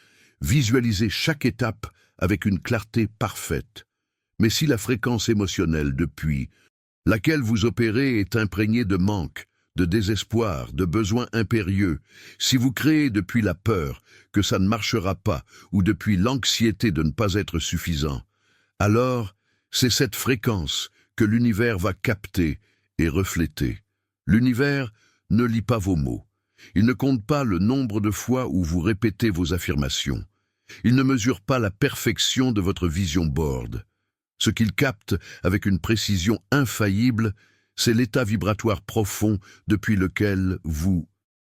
visualiser chaque étape avec une clarté parfaite. Mais si la fréquence émotionnelle depuis laquelle vous opérez est imprégnée de manque, de désespoir, de besoins impérieux, si vous créez depuis la peur que ça ne marchera pas ou depuis l'anxiété de ne pas être suffisant, alors c'est cette fréquence que l'univers va capter et refléter. L'univers ne lit pas vos mots. Il ne compte pas le nombre de fois où vous répétez vos affirmations. Il ne mesure pas la perfection de votre vision board. Ce qu'il capte avec une précision infaillible, c'est l'état vibratoire profond depuis lequel vous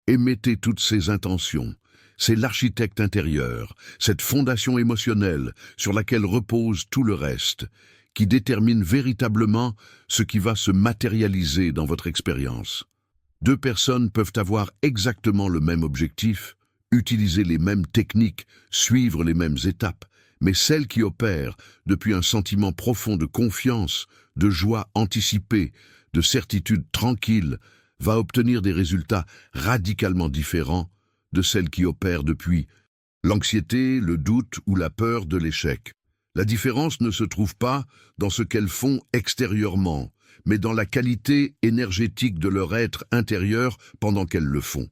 émettez toutes ces intentions. C'est l'architecte intérieur, cette fondation émotionnelle sur laquelle repose tout le reste, qui détermine véritablement ce qui va se matérialiser dans votre expérience. Deux personnes peuvent avoir exactement le même objectif, utiliser les mêmes techniques, suivre les mêmes étapes, mais celle qui opère depuis un sentiment profond de confiance, de joie anticipée, de certitude tranquille, va obtenir des résultats radicalement différents de celle qui opère depuis l'anxiété, le doute ou la peur de l'échec. La différence ne se trouve pas dans ce qu'elles font extérieurement, mais dans la qualité énergétique de leur être intérieur pendant qu'elles le font.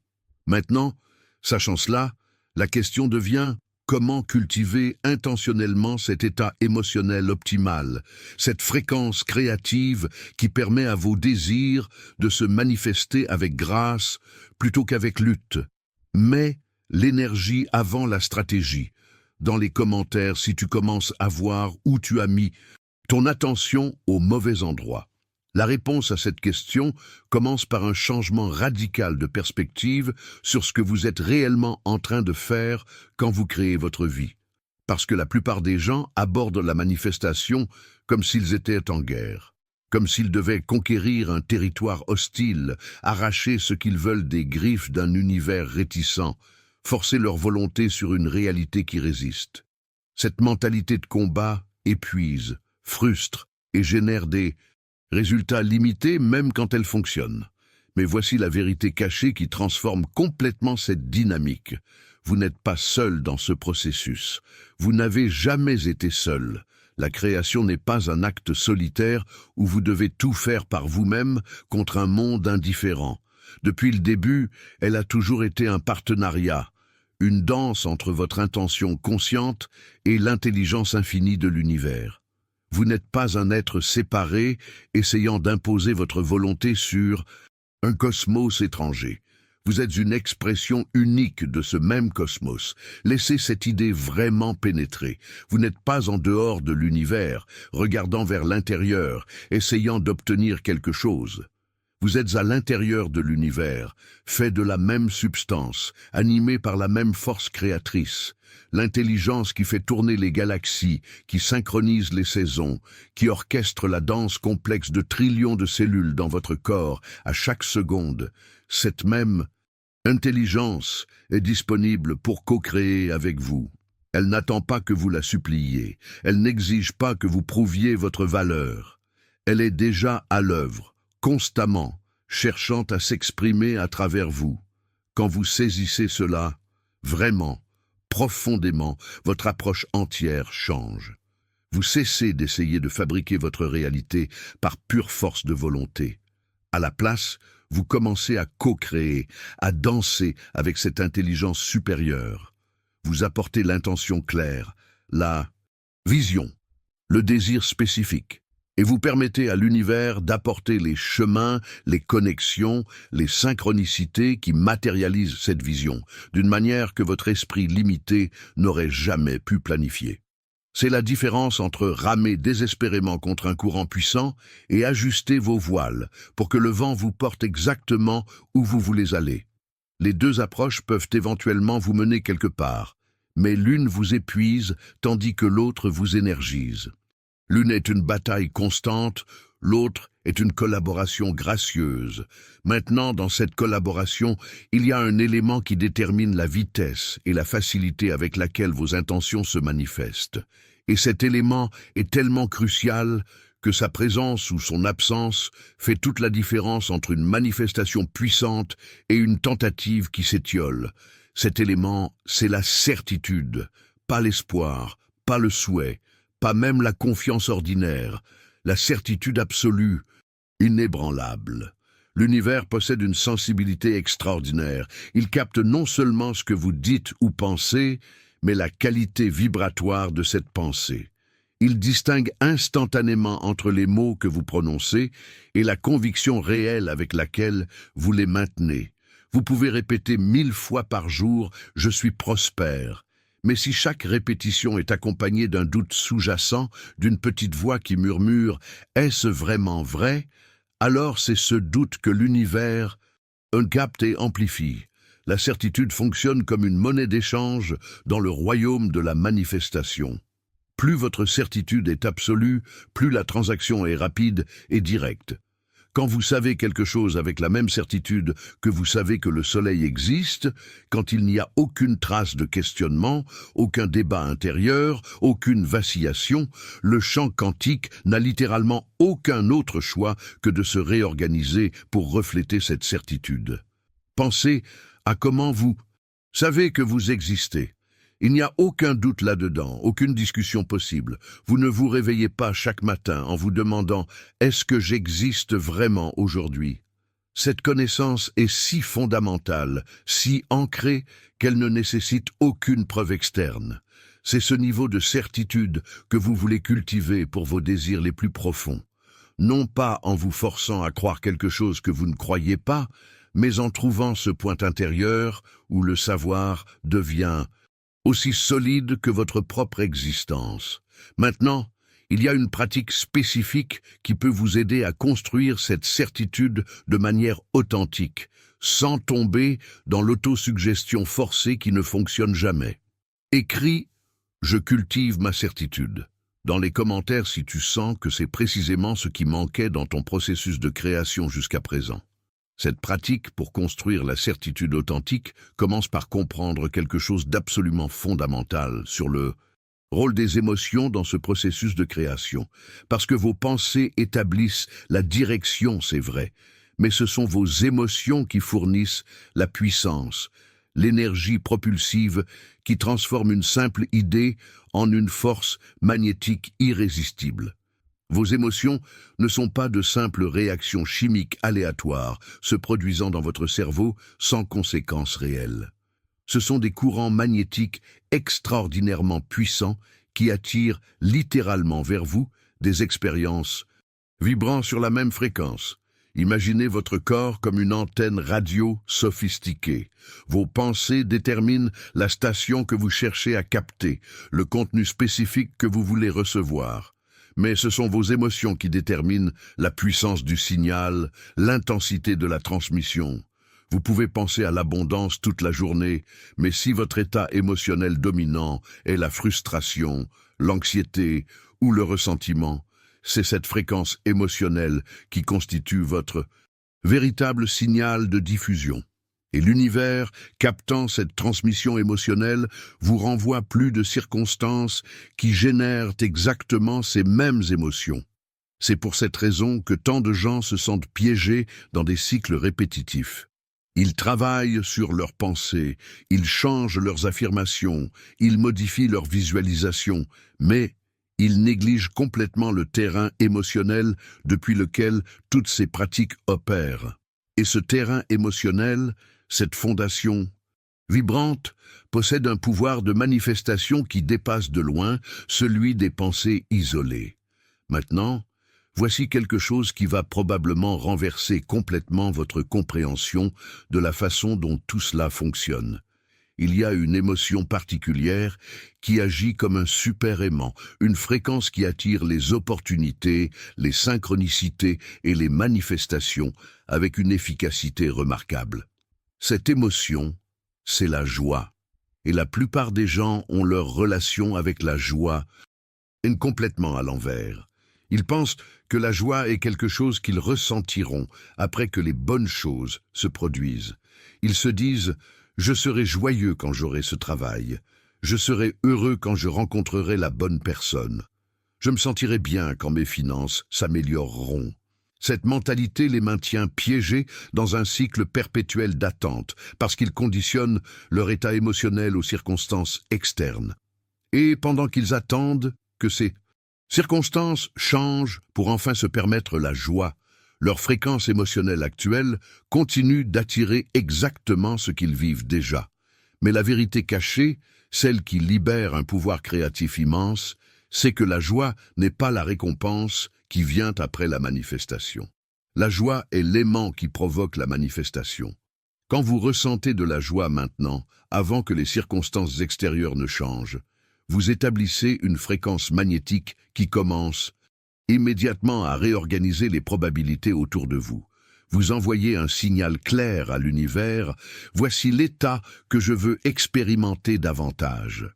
Maintenant, sachant cela, la question devient: comment cultiver intentionnellement cet état émotionnel optimal, cette fréquence créative qui permet à vos désirs de se manifester avec grâce plutôt qu'avec lutte. Mets l'énergie avant la stratégie. Dans les commentaires, si tu commences à voir où tu as mis ton attention au mauvais endroit. La réponse à cette question commence par un changement radical de perspective sur ce que vous êtes réellement en train de faire quand vous créez votre vie. Parce que la plupart des gens abordent la manifestation comme s'ils étaient en guerre, comme s'ils devaient conquérir un territoire hostile, arracher ce qu'ils veulent des griffes d'un univers réticent, forcer leur volonté sur une réalité qui résiste. Cette mentalité de combat épuise, frustre et génère des résultats limités même quand elle fonctionne. Mais voici la vérité cachée qui transforme complètement cette dynamique. Vous n'êtes pas seul dans ce processus. Vous n'avez jamais été seul. La création n'est pas un acte solitaire où vous devez tout faire par vous-même contre un monde indifférent. Depuis le début, elle a toujours été un partenariat, une danse entre votre intention consciente et l'intelligence infinie de l'univers. Vous n'êtes pas un être séparé, essayant d'imposer votre volonté sur un cosmos étranger. Vous êtes une expression unique de ce même cosmos. Laissez cette idée vraiment pénétrer. Vous n'êtes pas en dehors de l'univers, regardant vers l'intérieur, essayant d'obtenir quelque chose. Vous êtes à l'intérieur de l'univers, fait de la même substance, animé par la même force créatrice. L'intelligence qui fait tourner les galaxies, qui synchronise les saisons, qui orchestre la danse complexe de trillions de cellules dans votre corps à chaque seconde. Cette même intelligence est disponible pour co-créer avec vous. Elle n'attend pas que vous la suppliiez. Elle n'exige pas que vous prouviez votre valeur. Elle est déjà à l'œuvre, constamment, cherchant à s'exprimer à travers vous. Quand vous saisissez cela, vraiment, profondément, votre approche entière change. Vous cessez d'essayer de fabriquer votre réalité par pure force de volonté. À la place, vous commencez à co-créer, à danser avec cette intelligence supérieure. Vous apportez l'intention claire, la vision, le désir spécifique, et vous permettez à l'univers d'apporter les chemins, les connexions, les synchronicités qui matérialisent cette vision, d'une manière que votre esprit limité n'aurait jamais pu planifier. C'est la différence entre ramer désespérément contre un courant puissant et ajuster vos voiles pour que le vent vous porte exactement où vous voulez aller. Les deux approches peuvent éventuellement vous mener quelque part, mais l'une vous épuise tandis que l'autre vous énergise. L'une est une bataille constante, l'autre est une collaboration gracieuse. Maintenant, dans cette collaboration, il y a un élément qui détermine la vitesse et la facilité avec laquelle vos intentions se manifestent. Et cet élément est tellement crucial que sa présence ou son absence fait toute la différence entre une manifestation puissante et une tentative qui s'étiole. Cet élément, c'est la certitude, pas l'espoir, pas le souhait, pas même la confiance ordinaire, la certitude absolue, inébranlable. L'univers possède une sensibilité extraordinaire. Il capte non seulement ce que vous dites ou pensez, mais la qualité vibratoire de cette pensée. Il distingue instantanément entre les mots que vous prononcez et la conviction réelle avec laquelle vous les maintenez. Vous pouvez répéter 1000 fois par jour « Je suis prospère ». Mais si chaque répétition est accompagnée d'un doute sous-jacent, d'une petite voix qui murmure « Est-ce vraiment vrai ?», alors c'est ce doute que l'univers capte et amplifie. La certitude fonctionne comme une monnaie d'échange dans le royaume de la manifestation. Plus votre certitude est absolue, plus la transaction est rapide et directe. Quand vous savez quelque chose avec la même certitude que vous savez que le soleil existe, quand il n'y a aucune trace de questionnement, aucun débat intérieur, aucune vacillation, le champ quantique n'a littéralement aucun autre choix que de se réorganiser pour refléter cette certitude. Pensez à comment vous savez que vous existez. Il n'y a aucun doute là-dedans, aucune discussion possible. Vous ne vous réveillez pas chaque matin en vous demandant « Est-ce que j'existe vraiment aujourd'hui ?» Cette connaissance est si fondamentale, si ancrée, qu'elle ne nécessite aucune preuve externe. C'est ce niveau de certitude que vous voulez cultiver pour vos désirs les plus profonds. Non pas en vous forçant à croire quelque chose que vous ne croyez pas, mais en trouvant ce point intérieur où le savoir devient aussi solide que votre propre existence. Maintenant, il y a une pratique spécifique qui peut vous aider à construire cette certitude de manière authentique, sans tomber dans l'autosuggestion forcée qui ne fonctionne jamais. Écris « Je cultive ma certitude » dans les commentaires si tu sens que c'est précisément ce qui manquait dans ton processus de création jusqu'à présent. Cette pratique pour construire la certitude authentique commence par comprendre quelque chose d'absolument fondamental sur le rôle des émotions dans ce processus de création. Parce que vos pensées établissent la direction, c'est vrai, mais ce sont vos émotions qui fournissent la puissance, l'énergie propulsive qui transforme une simple idée en une force magnétique irrésistible. Vos émotions ne sont pas de simples réactions chimiques aléatoires se produisant dans votre cerveau sans conséquences réelles. Ce sont des courants magnétiques extraordinairement puissants qui attirent littéralement vers vous des expériences vibrant sur la même fréquence. Imaginez votre corps comme une antenne radio sophistiquée. Vos pensées déterminent la station que vous cherchez à capter, le contenu spécifique que vous voulez recevoir. Mais ce sont vos émotions qui déterminent la puissance du signal, l'intensité de la transmission. Vous pouvez penser à l'abondance toute la journée, mais si votre état émotionnel dominant est la frustration, l'anxiété ou le ressentiment, c'est cette fréquence émotionnelle qui constitue votre véritable signal de diffusion. Et l'univers, captant cette transmission émotionnelle, vous renvoie plus de circonstances qui génèrent exactement ces mêmes émotions. C'est pour cette raison que tant de gens se sentent piégés dans des cycles répétitifs. Ils travaillent sur leurs pensées, ils changent leurs affirmations, ils modifient leurs visualisations, mais ils négligent complètement le terrain émotionnel depuis lequel toutes ces pratiques opèrent. Et ce terrain émotionnel, cette fondation vibrante, possède un pouvoir de manifestation qui dépasse de loin celui des pensées isolées. Maintenant, voici quelque chose qui va probablement renverser complètement votre compréhension de la façon dont tout cela fonctionne. Il y a une émotion particulière qui agit comme un super aimant, une fréquence qui attire les opportunités, les synchronicités et les manifestations avec une efficacité remarquable. Cette émotion, c'est la joie. Et la plupart des gens ont leur relation avec la joie complètement à l'envers. Ils pensent que la joie est quelque chose qu'ils ressentiront après que les bonnes choses se produisent. Ils se disent « Je serai joyeux quand j'aurai ce travail. Je serai heureux quand je rencontrerai la bonne personne. Je me sentirai bien quand mes finances s'amélioreront. » Cette mentalité les maintient piégés dans un cycle perpétuel d'attente parce qu'ils conditionnent leur état émotionnel aux circonstances externes. Et pendant qu'ils attendent que ces circonstances changent pour enfin se permettre la joie, leur fréquence émotionnelle actuelle continue d'attirer exactement ce qu'ils vivent déjà. Mais la vérité cachée, celle qui libère un pouvoir créatif immense, c'est que la joie n'est pas la récompense qui vient après la manifestation. La joie est l'aimant qui provoque la manifestation. Quand vous ressentez de la joie maintenant, avant que les circonstances extérieures ne changent, vous établissez une fréquence magnétique qui commence immédiatement à réorganiser les probabilités autour de vous. Vous envoyez un signal clair à l'univers, voici l'état que je veux expérimenter davantage.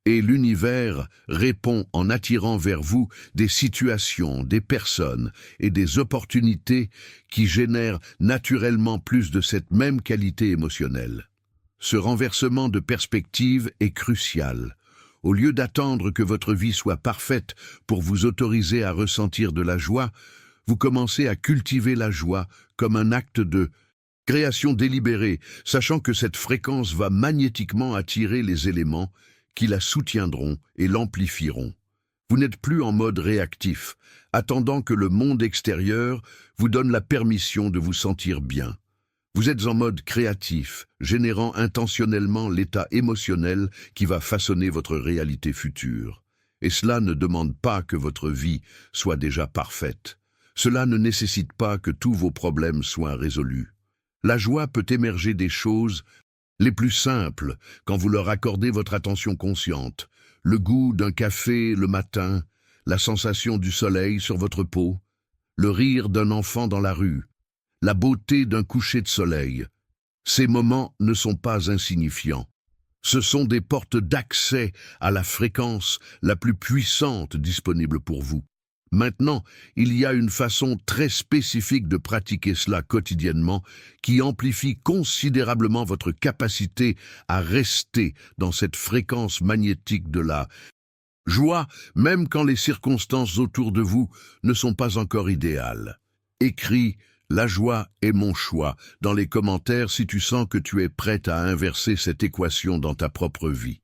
Et l'univers répond en attirant vers vous des situations, des personnes et des opportunités qui génèrent naturellement plus de cette même qualité émotionnelle. Ce renversement de perspective est crucial. Au lieu d'attendre que votre vie soit parfaite pour vous autoriser à ressentir de la joie, vous commencez à cultiver la joie comme un acte de création délibérée, sachant que cette fréquence va magnétiquement attirer les éléments qui la soutiendront et l'amplifieront. Vous n'êtes plus en mode réactif, attendant que le monde extérieur vous donne la permission de vous sentir bien. Vous êtes en mode créatif, générant intentionnellement l'état émotionnel qui va façonner votre réalité future. Et cela ne demande pas que votre vie soit déjà parfaite. Cela ne nécessite pas que tous vos problèmes soient résolus. La joie peut émerger des choses les plus simples quand vous leur accordez votre attention consciente. Le goût d'un café le matin, la sensation du soleil sur votre peau, le rire d'un enfant dans la rue, la beauté d'un coucher de soleil. Ces moments ne sont pas insignifiants. Ce sont des portes d'accès à la fréquence la plus puissante disponible pour vous. Maintenant, il y a une façon très spécifique de pratiquer cela quotidiennement qui amplifie considérablement votre capacité à rester dans cette fréquence magnétique de la joie, même quand les circonstances autour de vous ne sont pas encore idéales. Écris « La joie est mon choix » dans les commentaires si tu sens que tu es prête à inverser cette équation dans ta propre vie.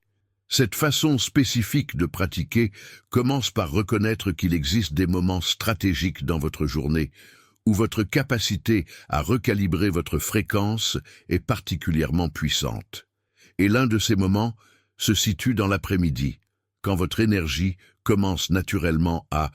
Cette façon spécifique de pratiquer commence par reconnaître qu'il existe des moments stratégiques dans votre journée où votre capacité à recalibrer votre fréquence est particulièrement puissante. Et l'un de ces moments se situe dans l'après-midi, quand votre énergie commence naturellement à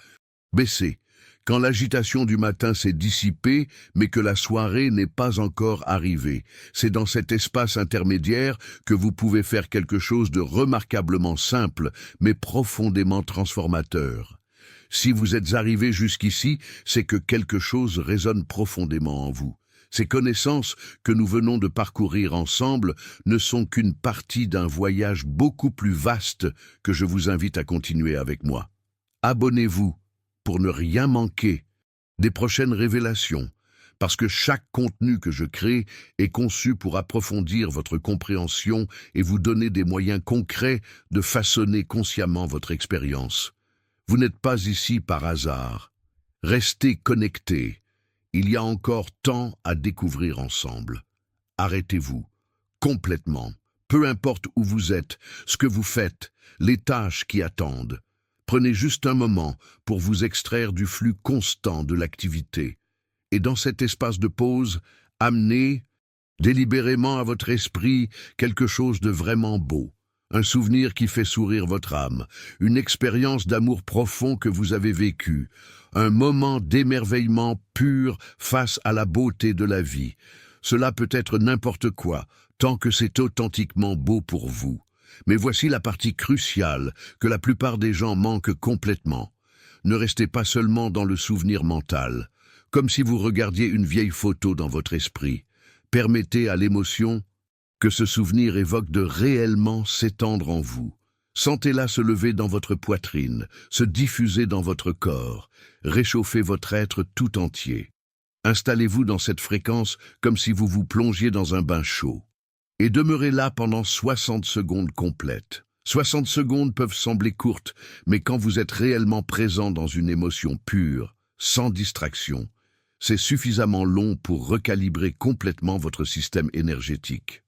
baisser, quand l'agitation du matin s'est dissipée, mais que la soirée n'est pas encore arrivée. C'est dans cet espace intermédiaire que vous pouvez faire quelque chose de remarquablement simple, mais profondément transformateur. Si vous êtes arrivé jusqu'ici, c'est que quelque chose résonne profondément en vous. Ces connaissances que nous venons de parcourir ensemble ne sont qu'une partie d'un voyage beaucoup plus vaste que je vous invite à continuer avec moi. Abonnez-vous pour ne rien manquer des prochaines révélations, parce que chaque contenu que je crée est conçu pour approfondir votre compréhension et vous donner des moyens concrets de façonner consciemment votre expérience. Vous n'êtes pas ici par hasard. Restez connectés. Il y a encore tant à découvrir ensemble. Arrêtez-vous, complètement, peu importe où vous êtes, ce que vous faites, les tâches qui attendent. Prenez juste un moment pour vous extraire du flux constant de l'activité. Et dans cet espace de pause, amenez délibérément à votre esprit quelque chose de vraiment beau. Un souvenir qui fait sourire votre âme, une expérience d'amour profond que vous avez vécue, un moment d'émerveillement pur face à la beauté de la vie. Cela peut être n'importe quoi, tant que c'est authentiquement beau pour vous. Mais voici la partie cruciale que la plupart des gens manquent complètement. Ne restez pas seulement dans le souvenir mental, comme si vous regardiez une vieille photo dans votre esprit. Permettez à l'émotion que ce souvenir évoque de réellement s'étendre en vous. Sentez-la se lever dans votre poitrine, se diffuser dans votre corps, réchauffer votre être tout entier. Installez-vous dans cette fréquence comme si vous vous plongiez dans un bain chaud. Et demeurez là pendant 60 secondes complètes. 60 secondes peuvent sembler courtes, mais quand vous êtes réellement présent dans une émotion pure, sans distraction, c'est suffisamment long pour recalibrer complètement votre système énergétique.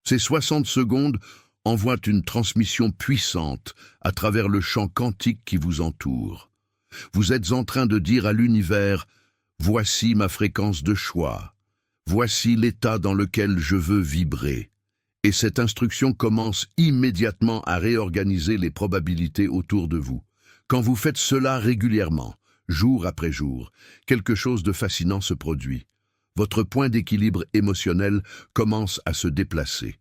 Ces 60 secondes envoient une transmission puissante à travers le champ quantique qui vous entoure. Vous êtes en train de dire à l'univers « Voici ma fréquence de choix. Voici l'état dans lequel je veux vibrer. » Et cette instruction commence immédiatement à réorganiser les probabilités autour de vous. Quand vous faites cela régulièrement, jour après jour, quelque chose de fascinant se produit. Votre point d'équilibre émotionnel commence à se déplacer.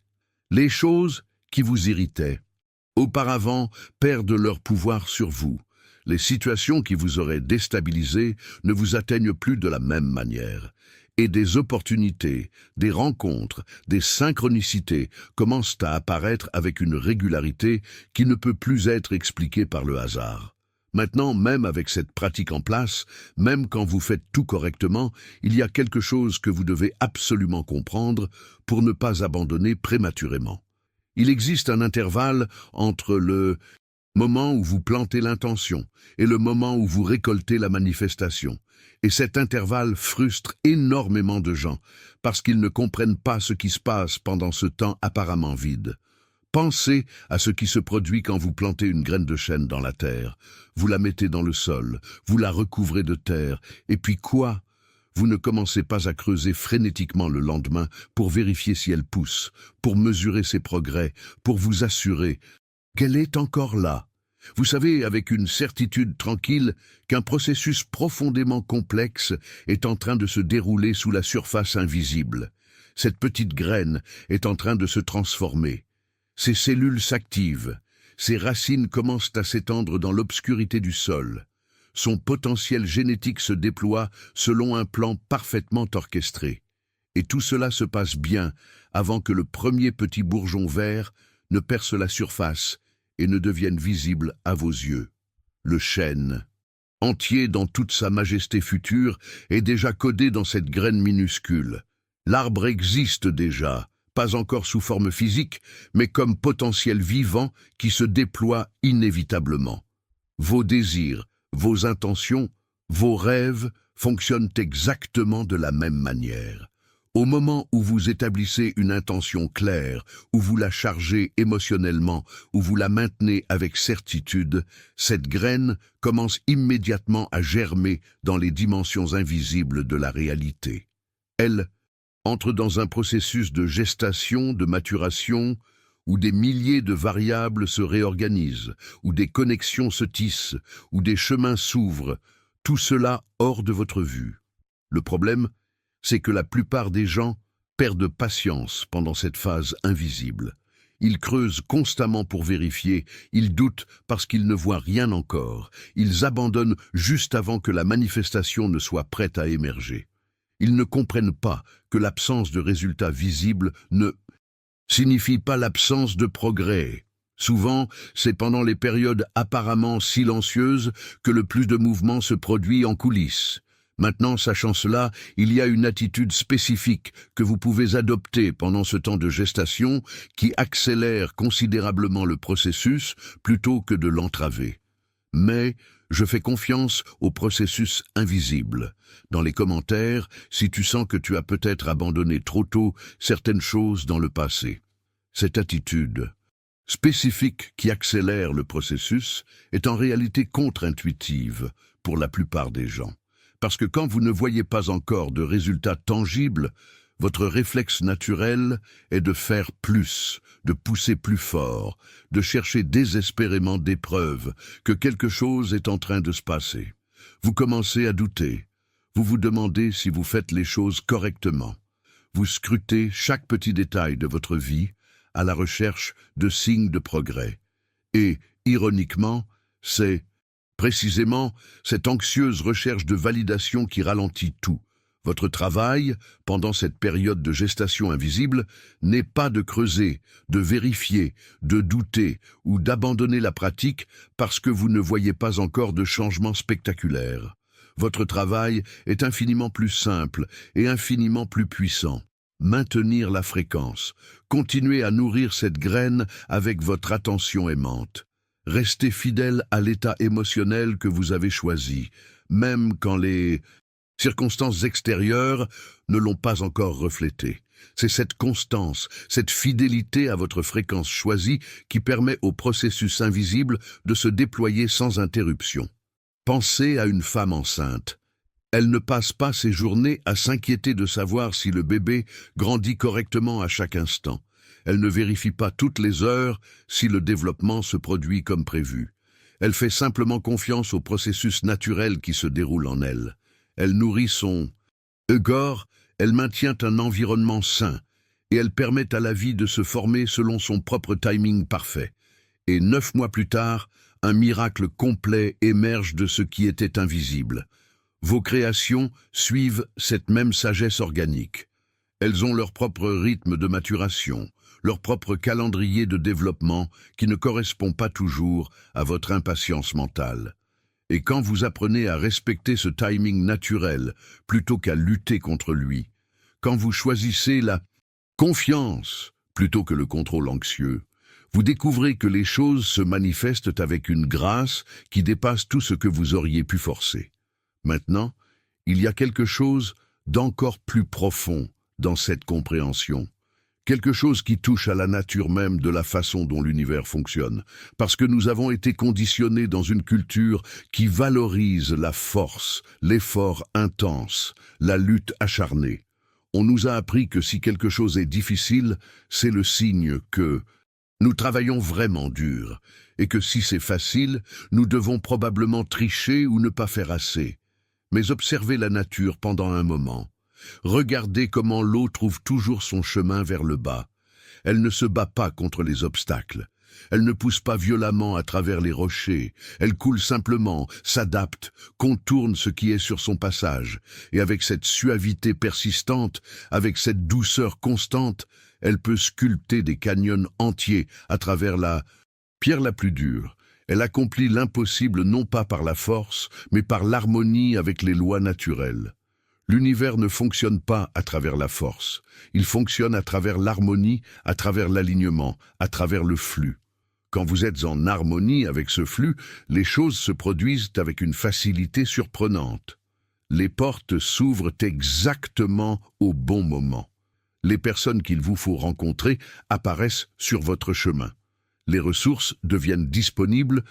Les choses qui vous irritaient auparavant perdent leur pouvoir sur vous. Les situations qui vous auraient déstabilisé ne vous atteignent plus de la même manière. Et des opportunités, des rencontres, des synchronicités commencent à apparaître avec une régularité qui ne peut plus être expliquée par le hasard. Maintenant, même avec cette pratique en place, même quand vous faites tout correctement, il y a quelque chose que vous devez absolument comprendre pour ne pas abandonner prématurément. Il existe un intervalle entre le moment où vous plantez l'intention et le moment où vous récoltez la manifestation. Et cet intervalle frustre énormément de gens parce qu'ils ne comprennent pas ce qui se passe pendant ce temps apparemment vide. Pensez à ce qui se produit quand vous plantez une graine de chêne dans la terre. Vous la mettez dans le sol, vous la recouvrez de terre, et puis quoi? Vous ne commencez pas à creuser frénétiquement le lendemain pour vérifier si elle pousse, pour mesurer ses progrès, pour vous assurer qu'elle est encore là. Vous savez avec une certitude tranquille qu'un processus profondément complexe est en train de se dérouler sous la surface invisible. Cette petite graine est en train de se transformer. Ses cellules s'activent, ses racines commencent à s'étendre dans l'obscurité du sol. Son potentiel génétique se déploie selon un plan parfaitement orchestré. Et tout cela se passe bien avant que le premier petit bourgeon vert ne perce la surface et ne devienne visible à vos yeux. Le chêne, entier dans toute sa majesté future, est déjà codé dans cette graine minuscule. L'arbre existe déjà, pas encore sous forme physique, mais comme potentiel vivant qui se déploie inévitablement. Vos désirs, vos intentions, vos rêves fonctionnent exactement de la même manière. Au moment où vous établissez une intention claire, où vous la chargez émotionnellement, où vous la maintenez avec certitude, cette graine commence immédiatement à germer dans les dimensions invisibles de la réalité. Elle entre dans un processus de gestation, de maturation, où des milliers de variables se réorganisent, où des connexions se tissent, où des chemins s'ouvrent, tout cela hors de votre vue. Le problème, c'est que la plupart des gens perdent patience pendant cette phase invisible. Ils creusent constamment pour vérifier, ils doutent parce qu'ils ne voient rien encore, ils abandonnent juste avant que la manifestation ne soit prête à émerger. Ils ne comprennent pas que l'absence de résultats visibles ne signifie pas l'absence de progrès. Souvent, c'est pendant les périodes apparemment silencieuses que le plus de mouvement se produit en coulisses. Maintenant, sachant cela, il y a une attitude spécifique que vous pouvez adopter pendant ce temps de gestation qui accélère considérablement le processus plutôt que de l'entraver. Mais je fais confiance au processus invisible. Dans les commentaires, si tu sens que tu as peut-être abandonné trop tôt certaines choses dans le passé. Cette attitude spécifique qui accélère le processus est en réalité contre-intuitive pour la plupart des gens. Parce que quand vous ne voyez pas encore de résultats tangibles, votre réflexe naturel est de faire plus, de pousser plus fort, de chercher désespérément des preuves que quelque chose est en train de se passer. Vous commencez à douter. Vous vous demandez si vous faites les choses correctement. Vous scrutez chaque petit détail de votre vie à la recherche de signes de progrès. Et, ironiquement, c'est précisément cette anxieuse recherche de validation qui ralentit tout. Votre travail, pendant cette période de gestation invisible, n'est pas de creuser, de vérifier, de douter ou d'abandonner la pratique parce que vous ne voyez pas encore de changement spectaculaire. Votre travail est infiniment plus simple et infiniment plus puissant. Maintenir la fréquence. Continuez à nourrir cette graine avec votre attention aimante. Restez fidèle à l'état émotionnel que vous avez choisi, même quand les circonstances extérieures ne l'ont pas encore reflété. C'est cette constance, cette fidélité à votre fréquence choisie qui permet au processus invisible de se déployer sans interruption. Pensez à une femme enceinte. Elle ne passe pas ses journées à s'inquiéter de savoir si le bébé grandit correctement à chaque instant. Elle ne vérifie pas toutes les heures si le développement se produit comme prévu. Elle fait simplement confiance au processus naturel qui se déroule en elle. Elle nourrit son égor, elle maintient un environnement sain, et elle permet à la vie de se former selon son propre timing parfait. Et 9 mois plus tard, un miracle complet émerge de ce qui était invisible. Vos créations suivent cette même sagesse organique. Elles ont leur propre rythme de maturation, leur propre calendrier de développement qui ne correspond pas toujours à votre impatience mentale. Et quand vous apprenez à respecter ce timing naturel plutôt qu'à lutter contre lui, quand vous choisissez la confiance plutôt que le contrôle anxieux, vous découvrez que les choses se manifestent avec une grâce qui dépasse tout ce que vous auriez pu forcer. Maintenant, il y a quelque chose d'encore plus profond dans cette compréhension. Quelque chose qui touche à la nature même de la façon dont l'univers fonctionne, parce que nous avons été conditionnés dans une culture qui valorise la force, l'effort intense, la lutte acharnée. On nous a appris que si quelque chose est difficile, c'est le signe que nous travaillons vraiment dur, et que si c'est facile, nous devons probablement tricher ou ne pas faire assez. Mais observez la nature pendant un moment. Regardez comment l'eau trouve toujours son chemin vers le bas. Elle ne se bat pas contre les obstacles. Elle ne pousse pas violemment à travers les rochers. Elle coule simplement, s'adapte, contourne ce qui est sur son passage. Et avec cette suavité persistante, avec cette douceur constante, elle peut sculpter des canyons entiers à travers la pierre la plus dure. Elle accomplit l'impossible non pas par la force, mais par l'harmonie avec les lois naturelles. L'univers ne fonctionne pas à travers la force. Il fonctionne à travers l'harmonie, à travers l'alignement, à travers le flux. Quand vous êtes en harmonie avec ce flux, les choses se produisent avec une facilité surprenante. Les portes s'ouvrent exactement au bon moment. Les personnes qu'il vous faut rencontrer apparaissent sur votre chemin. Les ressources deviennent disponibles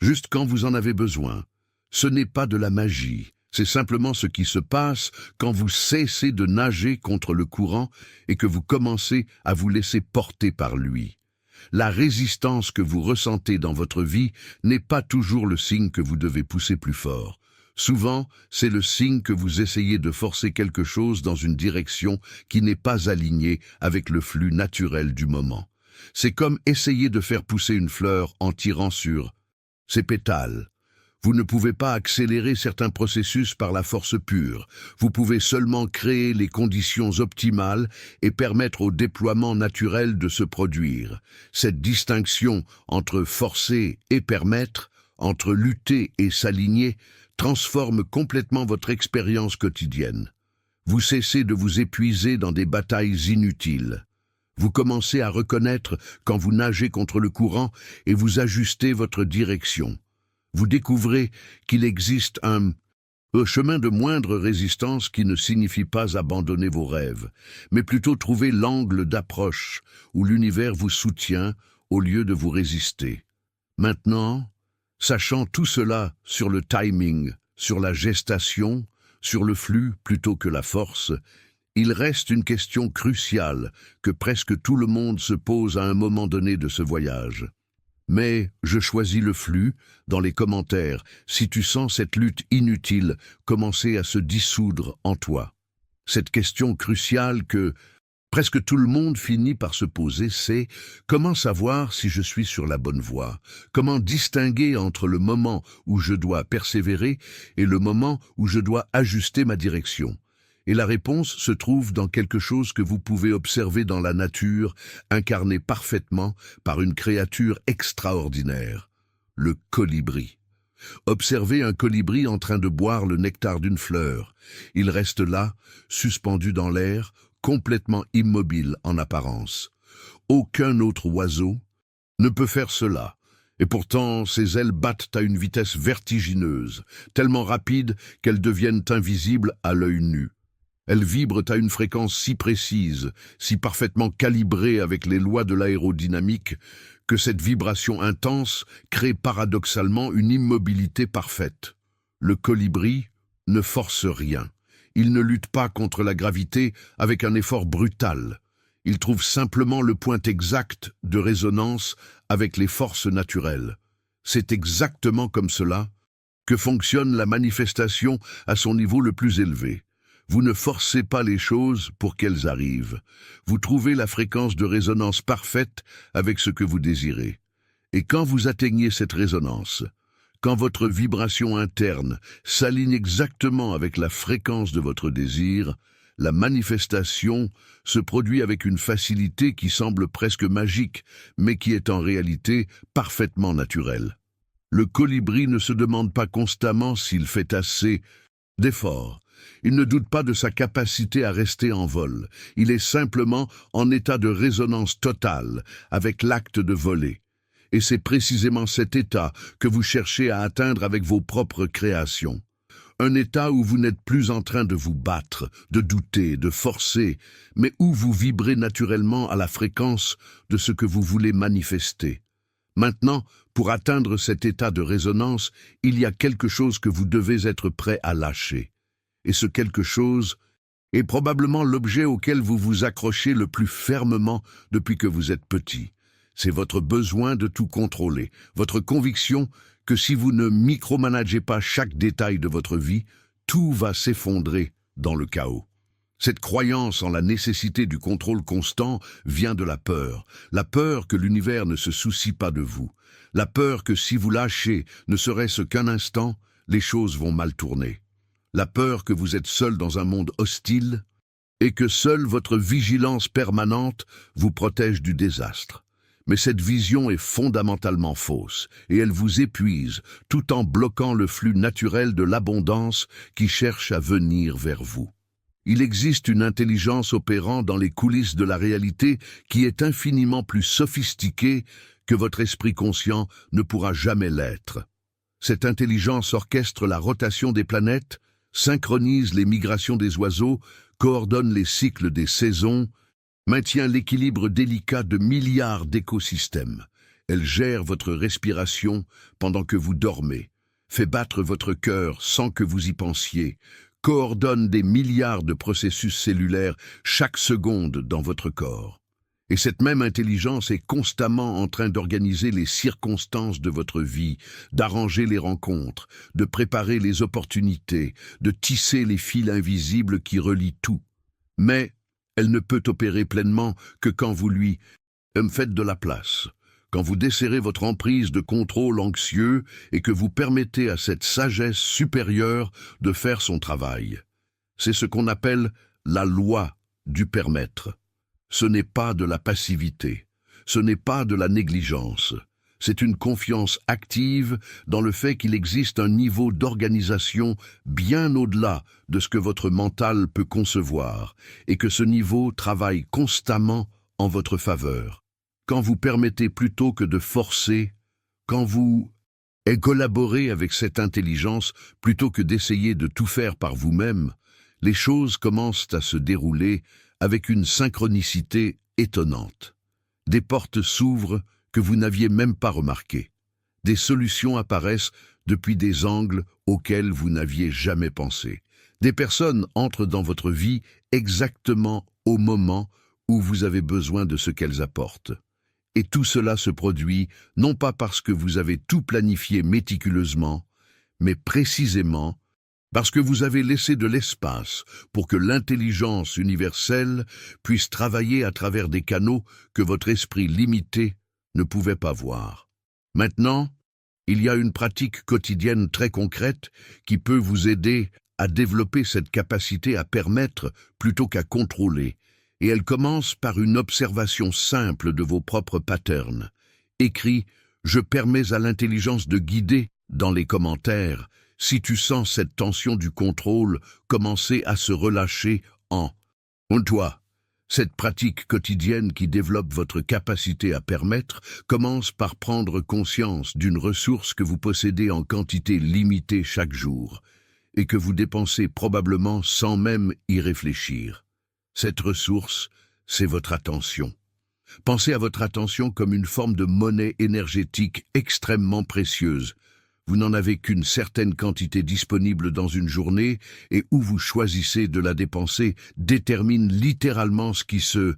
juste quand vous en avez besoin. Ce n'est pas de la magie. C'est simplement ce qui se passe quand vous cessez de nager contre le courant et que vous commencez à vous laisser porter par lui. La résistance que vous ressentez dans votre vie n'est pas toujours le signe que vous devez pousser plus fort. Souvent, c'est le signe que vous essayez de forcer quelque chose dans une direction qui n'est pas alignée avec le flux naturel du moment. C'est comme essayer de faire pousser une fleur en tirant sur ses pétales. Vous ne pouvez pas accélérer certains processus par la force pure. Vous pouvez seulement créer les conditions optimales et permettre au déploiement naturel de se produire. Cette distinction entre forcer et permettre, entre lutter et s'aligner, transforme complètement votre expérience quotidienne. Vous cessez de vous épuiser dans des batailles inutiles. Vous commencez à reconnaître quand vous nagez contre le courant et vous ajustez votre direction. Vous découvrez qu'il existe un chemin de moindre résistance qui ne signifie pas abandonner vos rêves, mais plutôt trouver l'angle d'approche où l'univers vous soutient au lieu de vous résister. Maintenant, sachant tout cela sur le timing, sur la gestation, sur le flux plutôt que la force, il reste une question cruciale que presque tout le monde se pose à un moment donné de ce voyage. Mais je choisis le flux dans les commentaires si tu sens cette lutte inutile commencer à se dissoudre en toi. Cette question cruciale que presque tout le monde finit par se poser, c'est comment savoir si je suis sur la bonne voie? Comment distinguer entre le moment où je dois persévérer et le moment où je dois ajuster ma direction? Et la réponse se trouve dans quelque chose que vous pouvez observer dans la nature, incarné parfaitement par une créature extraordinaire, le colibri. Observez un colibri en train de boire le nectar d'une fleur. Il reste là, suspendu dans l'air, complètement immobile en apparence. Aucun autre oiseau ne peut faire cela. Et pourtant, ses ailes battent à une vitesse vertigineuse, tellement rapide qu'elles deviennent invisibles à l'œil nu. Elles vibrent à une fréquence si précise, si parfaitement calibrée avec les lois de l'aérodynamique, que cette vibration intense crée paradoxalement une immobilité parfaite. Le colibri ne force rien. Il ne lutte pas contre la gravité avec un effort brutal. Il trouve simplement le point exact de résonance avec les forces naturelles. C'est exactement comme cela que fonctionne la manifestation à son niveau le plus élevé. Vous ne forcez pas les choses pour qu'elles arrivent. Vous trouvez la fréquence de résonance parfaite avec ce que vous désirez. Et quand vous atteignez cette résonance, quand votre vibration interne s'aligne exactement avec la fréquence de votre désir, la manifestation se produit avec une facilité qui semble presque magique, mais qui est en réalité parfaitement naturelle. Le colibri ne se demande pas constamment s'il fait assez d'efforts. Il ne doute pas de sa capacité à rester en vol. Il est simplement en état de résonance totale avec l'acte de voler. Et c'est précisément cet état que vous cherchez à atteindre avec vos propres créations. Un état où vous n'êtes plus en train de vous battre, de douter, de forcer, mais où vous vibrez naturellement à la fréquence de ce que vous voulez manifester. Maintenant, pour atteindre cet état de résonance, il y a quelque chose que vous devez être prêt à lâcher. Et ce quelque chose est probablement l'objet auquel vous vous accrochez le plus fermement depuis que vous êtes petit. C'est votre besoin de tout contrôler, votre conviction que si vous ne micromanagez pas chaque détail de votre vie, tout va s'effondrer dans le chaos. Cette croyance en la nécessité du contrôle constant vient de la peur que l'univers ne se soucie pas de vous, la peur que si vous lâchez ne serait-ce qu'un instant, les choses vont mal tourner. La peur que vous êtes seul dans un monde hostile et que seule votre vigilance permanente vous protège du désastre. Mais cette vision est fondamentalement fausse et elle vous épuise tout en bloquant le flux naturel de l'abondance qui cherche à venir vers vous. Il existe une intelligence opérant dans les coulisses de la réalité qui est infiniment plus sophistiquée que votre esprit conscient ne pourra jamais l'être. Cette intelligence orchestre la rotation des planètes, synchronise les migrations des oiseaux, coordonne les cycles des saisons, maintient l'équilibre délicat de milliards d'écosystèmes. Elle gère votre respiration pendant que vous dormez, fait battre votre cœur sans que vous y pensiez, coordonne des milliards de processus cellulaires chaque seconde dans votre corps. Et cette même intelligence est constamment en train d'organiser les circonstances de votre vie, d'arranger les rencontres, de préparer les opportunités, de tisser les fils invisibles qui relient tout. Mais elle ne peut opérer pleinement que quand vous lui faites de la place, quand vous desserrez votre emprise de contrôle anxieux et que vous permettez à cette sagesse supérieure de faire son travail. C'est ce qu'on appelle la loi du permettre. Ce n'est pas de la passivité, ce n'est pas de la négligence. C'est une confiance active dans le fait qu'il existe un niveau d'organisation bien au-delà de ce que votre mental peut concevoir et que ce niveau travaille constamment en votre faveur. Quand vous permettez plutôt que de forcer, quand vous collaborez avec cette intelligence plutôt que d'essayer de tout faire par vous-même, les choses commencent à se dérouler avec une synchronicité étonnante. Des portes s'ouvrent que vous n'aviez même pas remarquées. Des solutions apparaissent depuis des angles auxquels vous n'aviez jamais pensé. Des personnes entrent dans votre vie exactement au moment où vous avez besoin de ce qu'elles apportent. Et tout cela se produit non pas parce que vous avez tout planifié méticuleusement, mais précisément parce que vous avez laissé de l'espace pour que l'intelligence universelle puisse travailler à travers des canaux que votre esprit limité ne pouvait pas voir. Maintenant, il y a une pratique quotidienne très concrète qui peut vous aider à développer cette capacité à permettre plutôt qu'à contrôler, et elle commence par une observation simple de vos propres patterns. Écris « Je permets à l'intelligence de guider » dans les commentaires, si tu sens cette tension du contrôle commencer à se relâcher en toi. Cette pratique quotidienne qui développe votre capacité à permettre commence par prendre conscience d'une ressource que vous possédez en quantité limitée chaque jour et que vous dépensez probablement sans même y réfléchir. Cette ressource, c'est votre attention. Pensez à votre attention comme une forme de monnaie énergétique extrêmement précieuse. Vous n'en avez qu'une certaine quantité disponible dans une journée et où vous choisissez de la dépenser détermine littéralement ce qui se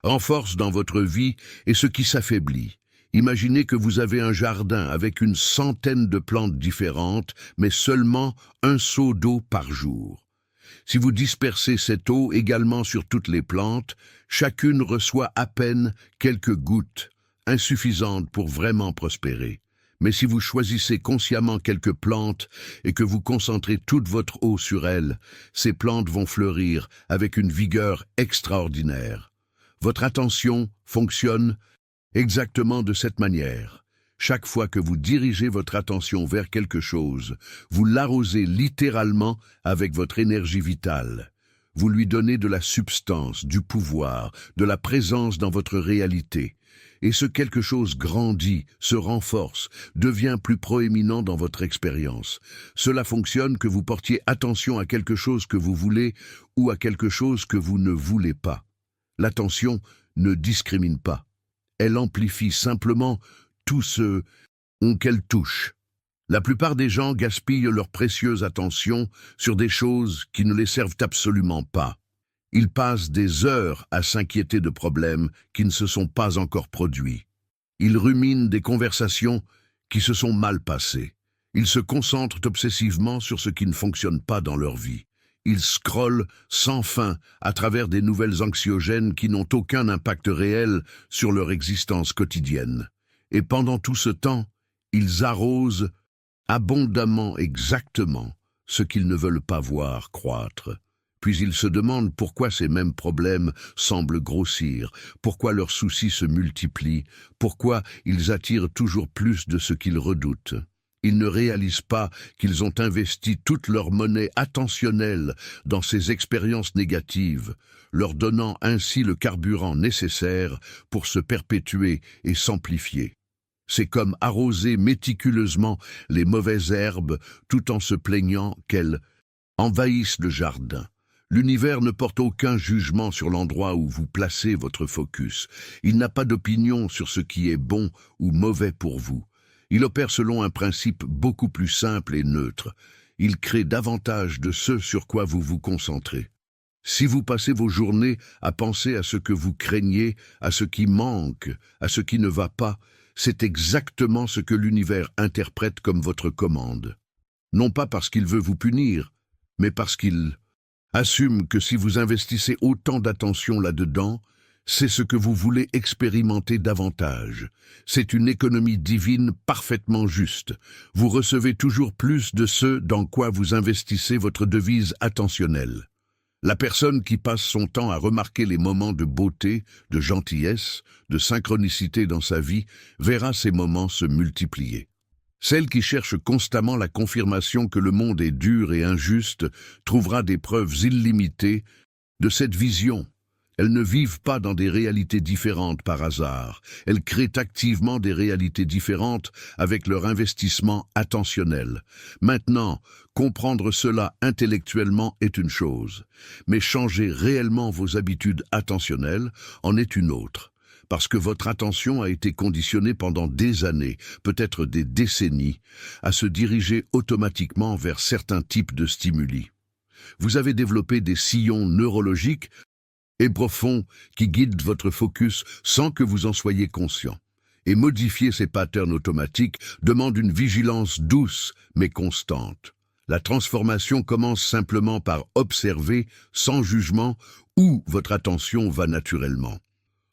renforce dans votre vie et ce qui s'affaiblit. Imaginez que vous avez un jardin avec une centaine de plantes différentes, mais seulement un seau d'eau par jour. Si vous dispersez cette eau également sur toutes les plantes, chacune reçoit à peine quelques gouttes, insuffisantes pour vraiment prospérer. Mais si vous choisissez consciemment quelques plantes et que vous concentrez toute votre eau sur elles, ces plantes vont fleurir avec une vigueur extraordinaire. Votre attention fonctionne exactement de cette manière. Chaque fois que vous dirigez votre attention vers quelque chose, vous l'arrosez littéralement avec votre énergie vitale. Vous lui donnez de la substance, du pouvoir, de la présence dans votre réalité. Et ce quelque chose grandit, se renforce, devient plus proéminent dans votre expérience. Cela fonctionne que vous portiez attention à quelque chose que vous voulez ou à quelque chose que vous ne voulez pas. L'attention ne discrimine pas. Elle amplifie simplement tout ce qu'elle touche. La plupart des gens gaspillent leur précieuse attention sur des choses qui ne les servent absolument pas. Ils passent des heures à s'inquiéter de problèmes qui ne se sont pas encore produits. Ils ruminent des conversations qui se sont mal passées. Ils se concentrent obsessivement sur ce qui ne fonctionne pas dans leur vie. Ils scrollent sans fin à travers des nouvelles anxiogènes qui n'ont aucun impact réel sur leur existence quotidienne. Et pendant tout ce temps, ils arrosent abondamment exactement ce qu'ils ne veulent pas voir croître. Puis ils se demandent pourquoi ces mêmes problèmes semblent grossir, pourquoi leurs soucis se multiplient, pourquoi ils attirent toujours plus de ce qu'ils redoutent. Ils ne réalisent pas qu'ils ont investi toute leur monnaie attentionnelle dans ces expériences négatives, leur donnant ainsi le carburant nécessaire pour se perpétuer et s'amplifier. C'est comme arroser méticuleusement les mauvaises herbes tout en se plaignant qu'elles envahissent le jardin. L'univers ne porte aucun jugement sur l'endroit où vous placez votre focus. Il n'a pas d'opinion sur ce qui est bon ou mauvais pour vous. Il opère selon un principe beaucoup plus simple et neutre. Il crée davantage de ce sur quoi vous vous concentrez. Si vous passez vos journées à penser à ce que vous craignez, à ce qui manque, à ce qui ne va pas, c'est exactement ce que l'univers interprète comme votre commande. Non pas parce qu'il veut vous punir, mais parce qu'il assume que si vous investissez autant d'attention là-dedans, c'est ce que vous voulez expérimenter davantage. C'est une économie divine parfaitement juste. Vous recevez toujours plus de ce dans quoi vous investissez votre devise attentionnelle. La personne qui passe son temps à remarquer les moments de beauté, de gentillesse, de synchronicité dans sa vie, verra ces moments se multiplier. Celle qui cherche constamment la confirmation que le monde est dur et injuste trouvera des preuves illimitées de cette vision. Elles ne vivent pas dans des réalités différentes par hasard. Elles créent activement des réalités différentes avec leur investissement attentionnel. Maintenant, comprendre cela intellectuellement est une chose, mais changer réellement vos habitudes attentionnelles en est une autre. Parce que votre attention a été conditionnée pendant des années, peut-être des décennies, à se diriger automatiquement vers certains types de stimuli. Vous avez développé des sillons neurologiques et profonds qui guident votre focus sans que vous en soyez conscient. Et modifier ces patterns automatiques demande une vigilance douce mais constante. La transformation commence simplement par observer, sans jugement, où votre attention va naturellement.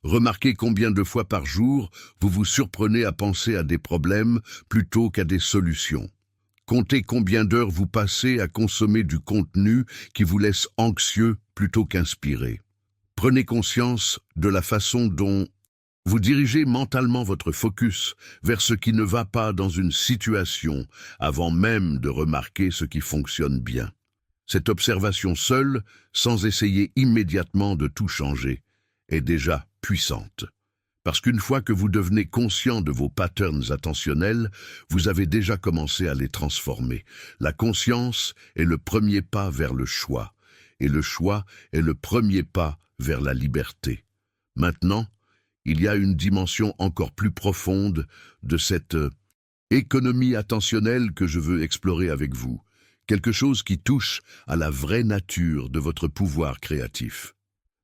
Remarquez combien de fois par jour vous vous surprenez à penser à des problèmes plutôt qu'à des solutions. Comptez combien d'heures vous passez à consommer du contenu qui vous laisse anxieux plutôt qu'inspiré. Prenez conscience de la façon dont vous dirigez mentalement votre focus vers ce qui ne va pas dans une situation avant même de remarquer ce qui fonctionne bien. Cette observation seule, sans essayer immédiatement de tout changer, est déjà puissante. Parce qu'une fois que vous devenez conscient de vos patterns attentionnels, vous avez déjà commencé à les transformer. La conscience est le premier pas vers le choix, et le choix est le premier pas vers la liberté. Maintenant, il y a une dimension encore plus profonde de cette économie attentionnelle que je veux explorer avec vous, quelque chose qui touche à la vraie nature de votre pouvoir créatif.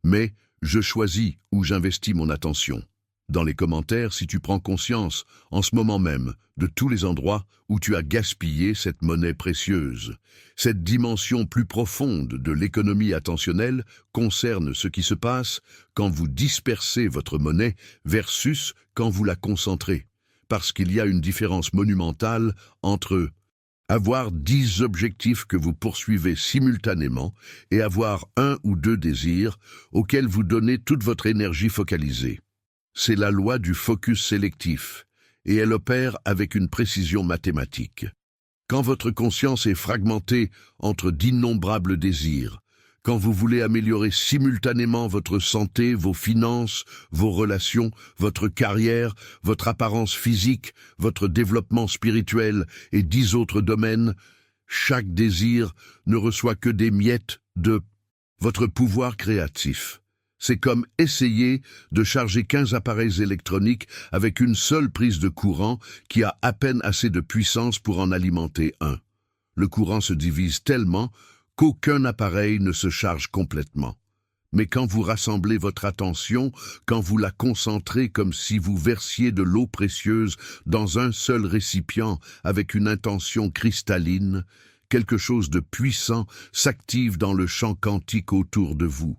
Mais je choisis où j'investis mon attention. Dans les commentaires, si tu prends conscience, en ce moment même, de tous les endroits où tu as gaspillé cette monnaie précieuse. Cette dimension plus profonde de l'économie attentionnelle concerne ce qui se passe quand vous dispersez votre monnaie versus quand vous la concentrez. Parce qu'il y a une différence monumentale entre avoir 10 objectifs que vous poursuivez simultanément et avoir un ou deux désirs auxquels vous donnez toute votre énergie focalisée. C'est la loi du focus sélectif, et elle opère avec une précision mathématique. Quand votre conscience est fragmentée entre d'innombrables désirs, quand vous voulez améliorer simultanément votre santé, vos finances, vos relations, votre carrière, votre apparence physique, votre développement spirituel et 10 autres domaines, chaque désir ne reçoit que des miettes de votre pouvoir créatif. C'est comme essayer de charger 15 appareils électroniques avec une seule prise de courant qui a à peine assez de puissance pour en alimenter un. Le courant se divise tellement qu'aucun appareil ne se charge complètement. Mais quand vous rassemblez votre attention, quand vous la concentrez comme si vous versiez de l'eau précieuse dans un seul récipient avec une intention cristalline, quelque chose de puissant s'active dans le champ quantique autour de vous.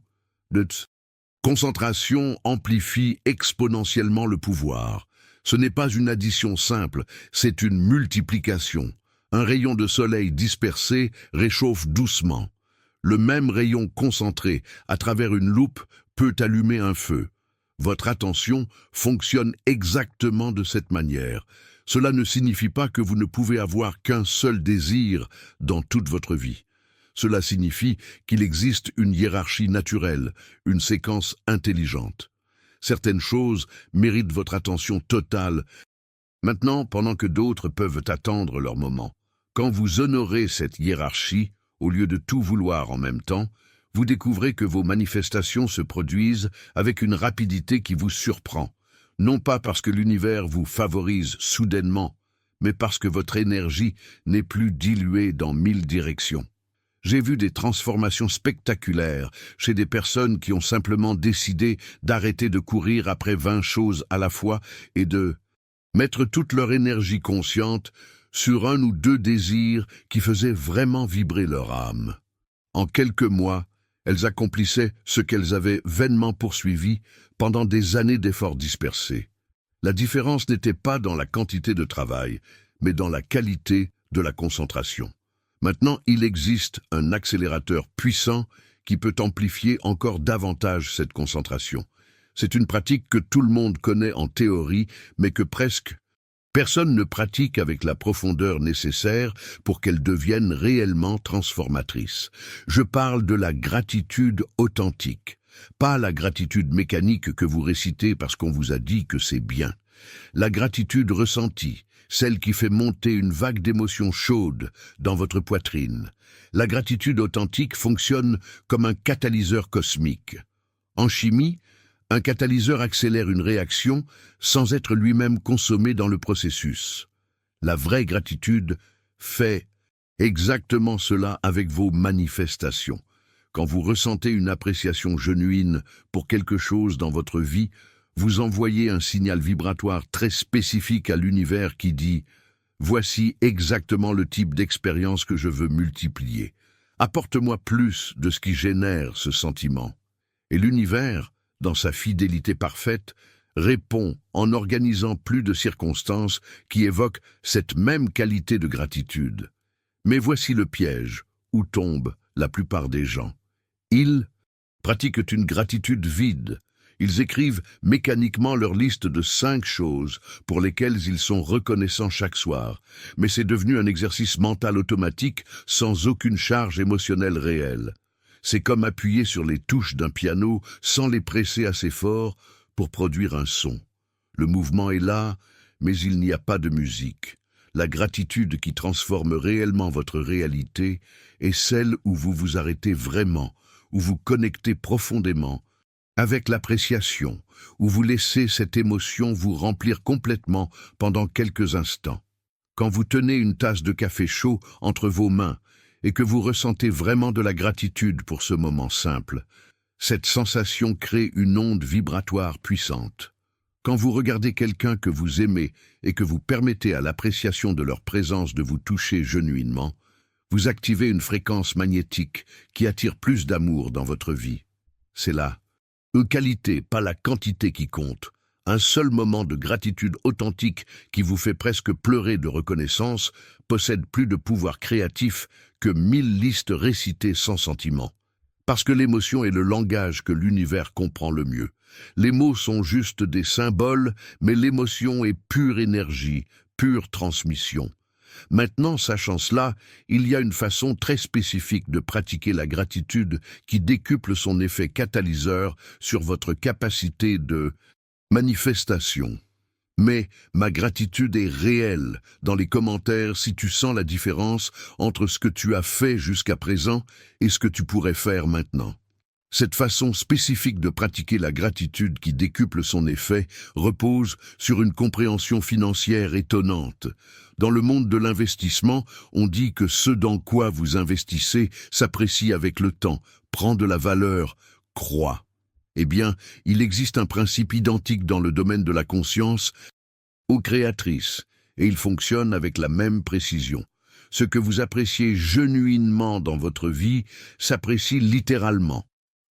Concentration amplifie exponentiellement le pouvoir. Ce n'est pas une addition simple, c'est une multiplication. Un rayon de soleil dispersé réchauffe doucement. Le même rayon concentré à travers une loupe peut allumer un feu. Votre attention fonctionne exactement de cette manière. Cela ne signifie pas que vous ne pouvez avoir qu'un seul désir dans toute votre vie. Cela signifie qu'il existe une hiérarchie naturelle, une séquence intelligente. Certaines choses méritent votre attention totale, maintenant pendant que d'autres peuvent attendre leur moment. Quand vous honorez cette hiérarchie, au lieu de tout vouloir en même temps, vous découvrez que vos manifestations se produisent avec une rapidité qui vous surprend, non pas parce que l'univers vous favorise soudainement, mais parce que votre énergie n'est plus diluée dans 1000 directions. J'ai vu des transformations spectaculaires chez des personnes qui ont simplement décidé d'arrêter de courir après 20 choses à la fois et de mettre toute leur énergie consciente sur un ou deux désirs qui faisaient vraiment vibrer leur âme. En quelques mois, elles accomplissaient ce qu'elles avaient vainement poursuivi pendant des années d'efforts dispersés. La différence n'était pas dans la quantité de travail, mais dans la qualité de la concentration. Maintenant, il existe un accélérateur puissant qui peut amplifier encore davantage cette concentration. C'est une pratique que tout le monde connaît en théorie, mais que presque personne ne pratique avec la profondeur nécessaire pour qu'elle devienne réellement transformatrice. Je parle de la gratitude authentique, pas la gratitude mécanique que vous récitez parce qu'on vous a dit que c'est bien. La gratitude ressentie, celle qui fait monter une vague d'émotions chaudes dans votre poitrine. La gratitude authentique fonctionne comme un catalyseur cosmique. En chimie, un catalyseur accélère une réaction sans être lui-même consommé dans le processus. La vraie gratitude fait exactement cela avec vos manifestations. Quand vous ressentez une appréciation genuine pour quelque chose dans votre vie, vous envoyez un signal vibratoire très spécifique à l'univers qui dit « Voici exactement le type d'expérience que je veux multiplier. Apporte-moi plus de ce qui génère ce sentiment. » Et l'univers, dans sa fidélité parfaite, répond en organisant plus de circonstances qui évoquent cette même qualité de gratitude. Mais voici le piège où tombent la plupart des gens. Ils pratiquent une gratitude vide. Ils écrivent mécaniquement leur liste de 5 choses pour lesquelles ils sont reconnaissants chaque soir. Mais c'est devenu un exercice mental automatique sans aucune charge émotionnelle réelle. C'est comme appuyer sur les touches d'un piano sans les presser assez fort pour produire un son. Le mouvement est là, mais il n'y a pas de musique. La gratitude qui transforme réellement votre réalité est celle où vous vous arrêtez vraiment, où vous connectez profondément avec l'appréciation, où vous laissez cette émotion vous remplir complètement pendant quelques instants. Quand vous tenez une tasse de café chaud entre vos mains et que vous ressentez vraiment de la gratitude pour ce moment simple, cette sensation crée une onde vibratoire puissante. Quand vous regardez quelqu'un que vous aimez et que vous permettez à l'appréciation de leur présence de vous toucher genuinement, vous activez une fréquence magnétique qui attire plus d'amour dans votre vie. C'est la qualité, pas la quantité qui compte. Un seul moment de gratitude authentique qui vous fait presque pleurer de reconnaissance possède plus de pouvoir créatif que 1000 listes récitées sans sentiment. Parce que l'émotion est le langage que l'univers comprend le mieux. Les mots sont juste des symboles, mais l'émotion est pure énergie, pure transmission. Maintenant, sachant cela, il y a une façon très spécifique de pratiquer la gratitude qui décuple son effet catalyseur sur votre capacité de manifestation. Mais ma gratitude est réelle. Dans les commentaires, si tu sens la différence entre ce que tu as fait jusqu'à présent et ce que tu pourrais faire maintenant. Cette façon spécifique de pratiquer la gratitude qui décuple son effet repose sur une compréhension financière étonnante. Dans le monde de l'investissement, on dit que ce dans quoi vous investissez s'apprécie avec le temps, prend de la valeur, croît. Eh bien, il existe un principe identique dans le domaine de la conscience aux créatrices, et il fonctionne avec la même précision. Ce que vous appréciez genuinement dans votre vie s'apprécie littéralement.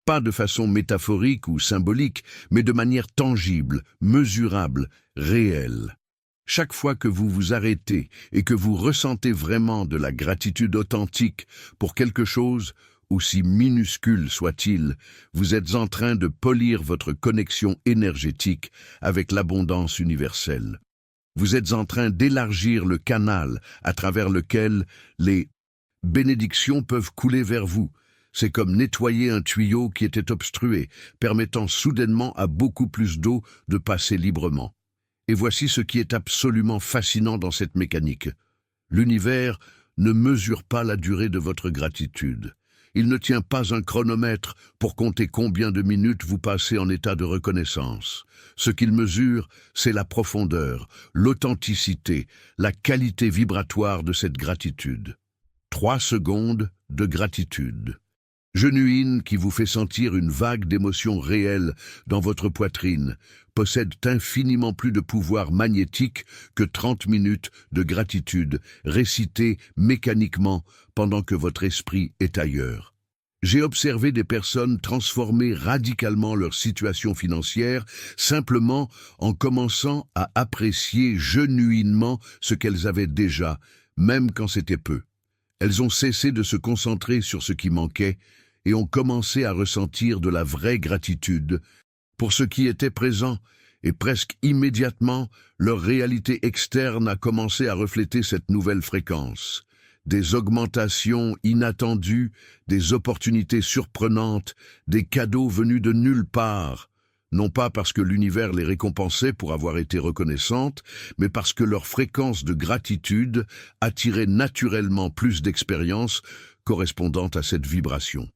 Pas de façon métaphorique ou symbolique, mais de manière tangible, mesurable, réelle. Chaque fois que vous vous arrêtez et que vous ressentez vraiment de la gratitude authentique pour quelque chose, aussi minuscule soit-il, vous êtes en train de polir votre connexion énergétique avec l'abondance universelle. Vous êtes en train d'élargir le canal à travers lequel les bénédictions peuvent couler vers vous. C'est comme nettoyer un tuyau qui était obstrué, permettant soudainement à beaucoup plus d'eau de passer librement. Et voici ce qui est absolument fascinant dans cette mécanique. L'univers ne mesure pas la durée de votre gratitude. Il ne tient pas un chronomètre pour compter combien de minutes vous passez en état de reconnaissance. Ce qu'il mesure, c'est la profondeur, l'authenticité, la qualité vibratoire de cette gratitude. 3 secondes de gratitude genuine qui vous fait sentir une vague d'émotions réelles dans votre poitrine, possède infiniment plus de pouvoir magnétique que 30 minutes de gratitude récitée mécaniquement pendant que votre esprit est ailleurs. J'ai observé des personnes transformer radicalement leur situation financière simplement en commençant à apprécier genuinement ce qu'elles avaient déjà, même quand c'était peu. Elles ont cessé de se concentrer sur ce qui manquait et ont commencé à ressentir de la vraie gratitude pour ce qui était présent, et presque immédiatement, leur réalité externe a commencé à refléter cette nouvelle fréquence. Des augmentations inattendues, des opportunités surprenantes, des cadeaux venus de nulle part, non pas parce que l'univers les récompensait pour avoir été reconnaissantes, mais parce que leur fréquence de gratitude attirait naturellement plus d'expériences correspondant à cette vibration.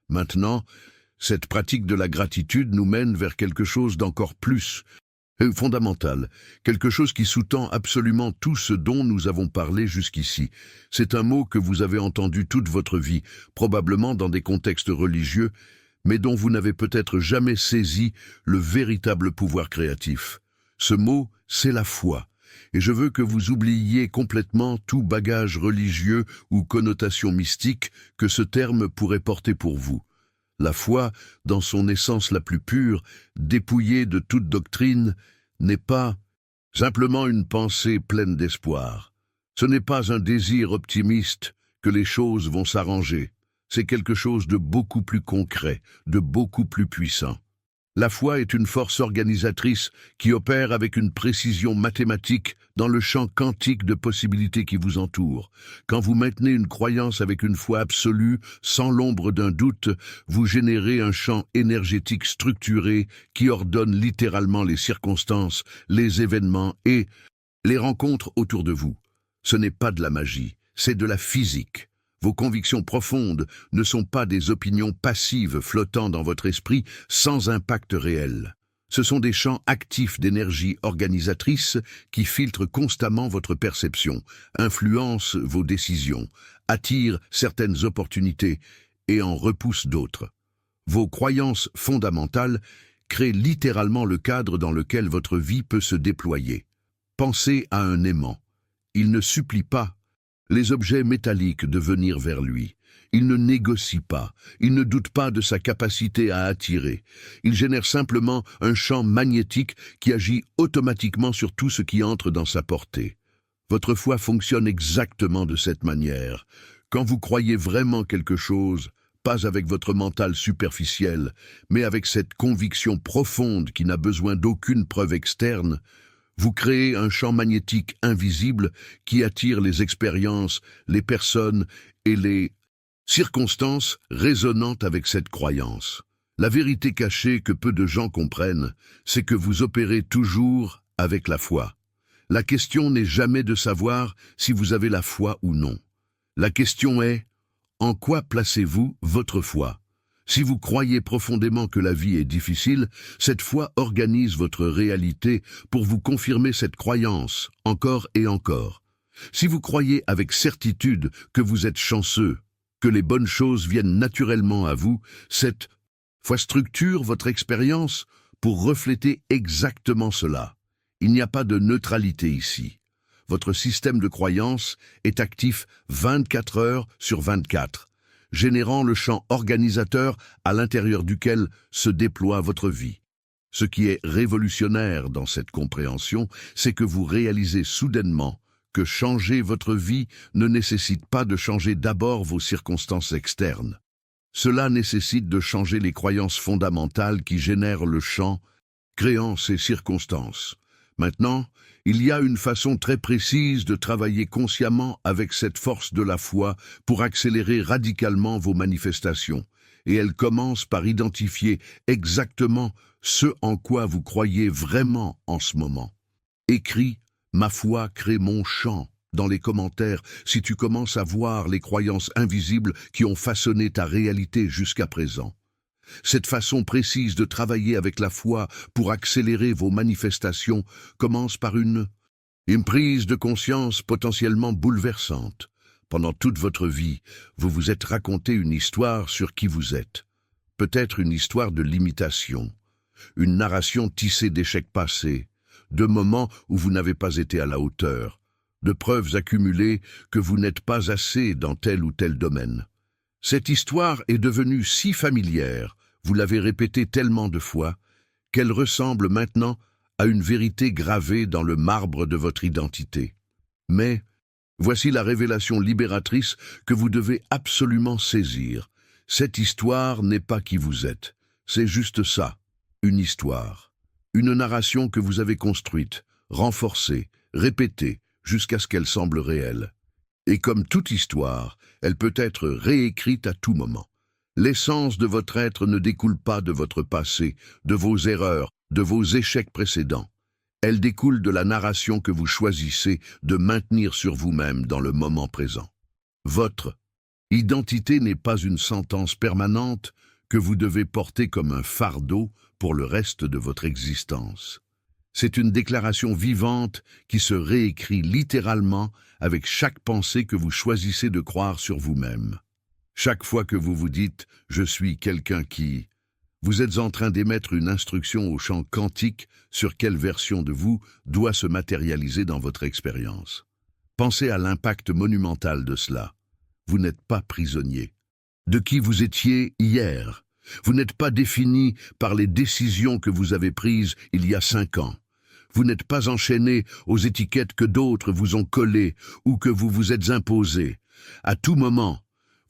Maintenant, cette pratique de la gratitude nous mène vers quelque chose d'encore plus fondamental, quelque chose qui sous-tend absolument tout ce dont nous avons parlé jusqu'ici. C'est un mot que vous avez entendu toute votre vie, probablement dans des contextes religieux, mais dont vous n'avez peut-être jamais saisi le véritable pouvoir créatif. Ce mot, c'est la foi. Et je veux que vous oubliiez complètement tout bagage religieux ou connotation mystique que ce terme pourrait porter pour vous. La foi, dans son essence la plus pure, dépouillée de toute doctrine, n'est pas simplement une pensée pleine d'espoir. Ce n'est pas un désir optimiste, que les choses vont s'arranger. C'est quelque chose de beaucoup plus concret, de beaucoup plus puissant. La foi est une force organisatrice qui opère avec une précision mathématique dans le champ quantique de possibilités qui vous entoure. Quand vous maintenez une croyance avec une foi absolue, sans l'ombre d'un doute, vous générez un champ énergétique structuré qui ordonne littéralement les circonstances, les événements et les rencontres autour de vous. Ce n'est pas de la magie, c'est de la physique. Vos convictions profondes ne sont pas des opinions passives flottant dans votre esprit sans impact réel. Ce sont des champs actifs d'énergie organisatrice qui filtrent constamment votre perception, influencent vos décisions, attirent certaines opportunités et en repoussent d'autres. Vos croyances fondamentales créent littéralement le cadre dans lequel votre vie peut se déployer. Pensez à un aimant. Il ne supplie pas les objets métalliques de venir vers lui. Il ne négocie pas, il ne doute pas de sa capacité à attirer. Il génère simplement un champ magnétique qui agit automatiquement sur tout ce qui entre dans sa portée. Votre foi fonctionne exactement de cette manière. Quand vous croyez vraiment quelque chose, pas avec votre mental superficiel, mais avec cette conviction profonde qui n'a besoin d'aucune preuve externe, vous créez un champ magnétique invisible qui attire les expériences, les personnes et les circonstances résonnantes avec cette croyance. La vérité cachée que peu de gens comprennent, c'est que vous opérez toujours avec la foi. La question n'est jamais de savoir si vous avez la foi ou non. La question est, en quoi placez-vous votre foi ? Si vous croyez profondément que la vie est difficile, cette foi organise votre réalité pour vous confirmer cette croyance, encore et encore. Si vous croyez avec certitude que vous êtes chanceux, que les bonnes choses viennent naturellement à vous, cette foi structure votre expérience pour refléter exactement cela. Il n'y a pas de neutralité ici. Votre système de croyance est actif 24 heures sur 24. Générant le champ organisateur à l'intérieur duquel se déploie votre vie. Ce qui est révolutionnaire dans cette compréhension, c'est que vous réalisez soudainement que changer votre vie ne nécessite pas de changer d'abord vos circonstances externes. Cela nécessite de changer les croyances fondamentales qui génèrent le champ, créant ces circonstances. Maintenant, il y a une façon très précise de travailler consciemment avec cette force de la foi pour accélérer radicalement vos manifestations, et elle commence par identifier exactement ce en quoi vous croyez vraiment en ce moment. Écris « Ma foi crée mon champ » dans les commentaires si tu commences à voir les croyances invisibles qui ont façonné ta réalité jusqu'à présent. Cette façon précise de travailler avec la foi pour accélérer vos manifestations commence par une prise de conscience potentiellement bouleversante. Pendant toute votre vie, vous vous êtes raconté une histoire sur qui vous êtes. Peut-être une histoire de limitation, une narration tissée d'échecs passés, de moments où vous n'avez pas été à la hauteur, de preuves accumulées que vous n'êtes pas assez dans tel ou tel domaine. Cette histoire est devenue si familière, vous l'avez répétée tellement de fois, qu'elle ressemble maintenant à une vérité gravée dans le marbre de votre identité. Mais voici la révélation libératrice que vous devez absolument saisir. Cette histoire n'est pas qui vous êtes, c'est juste ça, une histoire. Une narration que vous avez construite, renforcée, répétée, jusqu'à ce qu'elle semble réelle. Et comme toute histoire, elle peut être réécrite à tout moment. L'essence de votre être ne découle pas de votre passé, de vos erreurs, de vos échecs précédents. Elle découle de la narration que vous choisissez de maintenir sur vous-même dans le moment présent. Votre identité n'est pas une sentence permanente que vous devez porter comme un fardeau pour le reste de votre existence. C'est une déclaration vivante qui se réécrit littéralement avec chaque pensée que vous choisissez de croire sur vous-même. Chaque fois que vous vous dites « je suis quelqu'un qui », vous êtes en train d'émettre une instruction au champ quantique sur quelle version de vous doit se matérialiser dans votre expérience. Pensez à l'impact monumental de cela. Vous n'êtes pas prisonnier de qui vous étiez hier. Vous n'êtes pas défini par les décisions que vous avez prises il y a 5 ans. Vous n'êtes pas enchaîné aux étiquettes que d'autres vous ont collées ou que vous vous êtes imposées. À tout moment,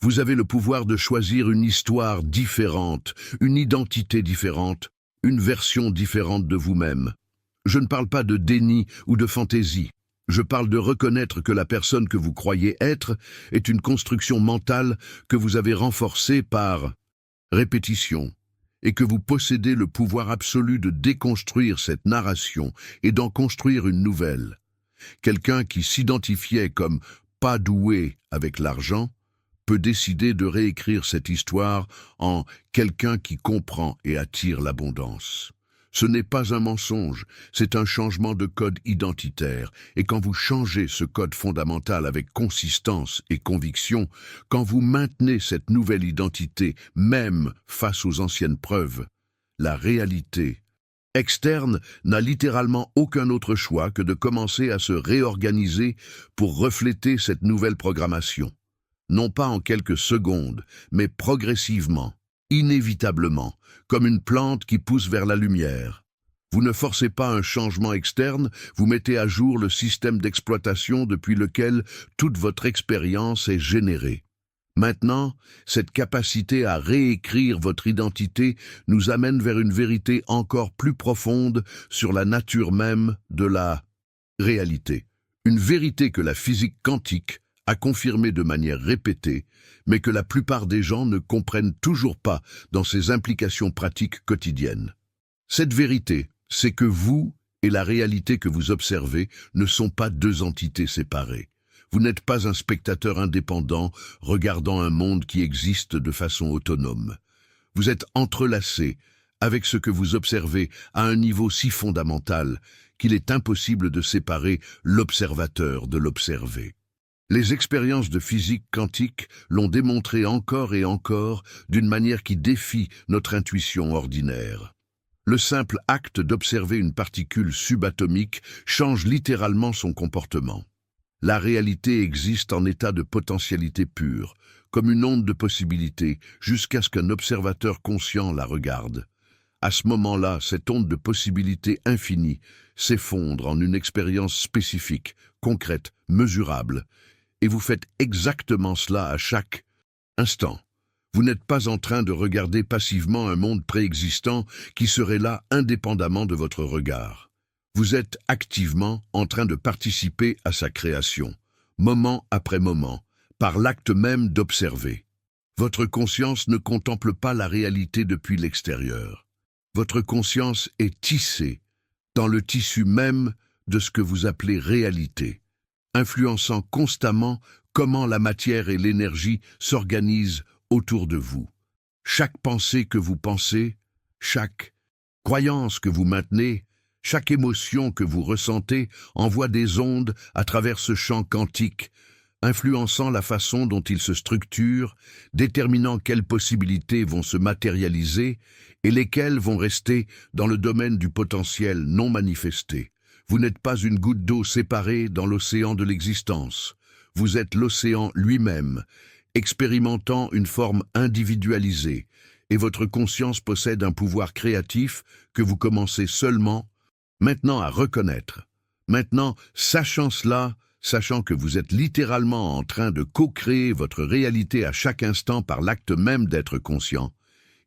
vous avez le pouvoir de choisir une histoire différente, une identité différente, une version différente de vous-même. Je ne parle pas de déni ou de fantaisie. Je parle de reconnaître que la personne que vous croyez être est une construction mentale que vous avez renforcée par répétition, et que vous possédez le pouvoir absolu de déconstruire cette narration et d'en construire une nouvelle. Quelqu'un qui s'identifiait comme pas doué avec l'argent peut décider de réécrire cette histoire en quelqu'un qui comprend et attire l'abondance. Ce n'est pas un mensonge, c'est un changement de code identitaire. Et quand vous changez ce code fondamental avec consistance et conviction, quand vous maintenez cette nouvelle identité, même face aux anciennes preuves, la réalité externe n'a littéralement aucun autre choix que de commencer à se réorganiser pour refléter cette nouvelle programmation. Non pas en quelques secondes, mais progressivement, inévitablement, comme une plante qui pousse vers la lumière. Vous ne forcez pas un changement externe, vous mettez à jour le système d'exploitation depuis lequel toute votre expérience est générée. Maintenant, cette capacité à réécrire votre identité nous amène vers une vérité encore plus profonde sur la nature même de la réalité. Une vérité que la physique quantique a confirmée de manière répétée, mais que la plupart des gens ne comprennent toujours pas dans ses implications pratiques quotidiennes. Cette vérité, c'est que vous et la réalité que vous observez ne sont pas deux entités séparées. Vous n'êtes pas un spectateur indépendant regardant un monde qui existe de façon autonome. Vous êtes entrelacé avec ce que vous observez à un niveau si fondamental qu'il est impossible de séparer l'observateur de l'observé. Les expériences de physique quantique l'ont démontré encore et encore d'une manière qui défie notre intuition ordinaire. Le simple acte d'observer une particule subatomique change littéralement son comportement. La réalité existe en état de potentialité pure, comme une onde de possibilité, jusqu'à ce qu'un observateur conscient la regarde. À ce moment-là, cette onde de possibilité infinie s'effondre en une expérience spécifique, concrète, mesurable, et vous faites exactement cela à chaque instant. Vous n'êtes pas en train de regarder passivement un monde préexistant qui serait là indépendamment de votre regard. Vous êtes activement en train de participer à sa création, moment après moment, par l'acte même d'observer. Votre conscience ne contemple pas la réalité depuis l'extérieur. Votre conscience est tissée dans le tissu même de ce que vous appelez réalité, influençant constamment comment la matière et l'énergie s'organisent autour de vous. Chaque pensée que vous pensez, chaque croyance que vous maintenez, chaque émotion que vous ressentez envoie des ondes à travers ce champ quantique, influençant la façon dont il se structure, déterminant quelles possibilités vont se matérialiser et lesquelles vont rester dans le domaine du potentiel non manifesté. Vous n'êtes pas une goutte d'eau séparée dans l'océan de l'existence. Vous êtes l'océan lui-même, expérimentant une forme individualisée, et votre conscience possède un pouvoir créatif que vous commencez seulement maintenant à reconnaître. Maintenant, sachant cela, sachant que vous êtes littéralement en train de co-créer votre réalité à chaque instant par l'acte même d'être conscient,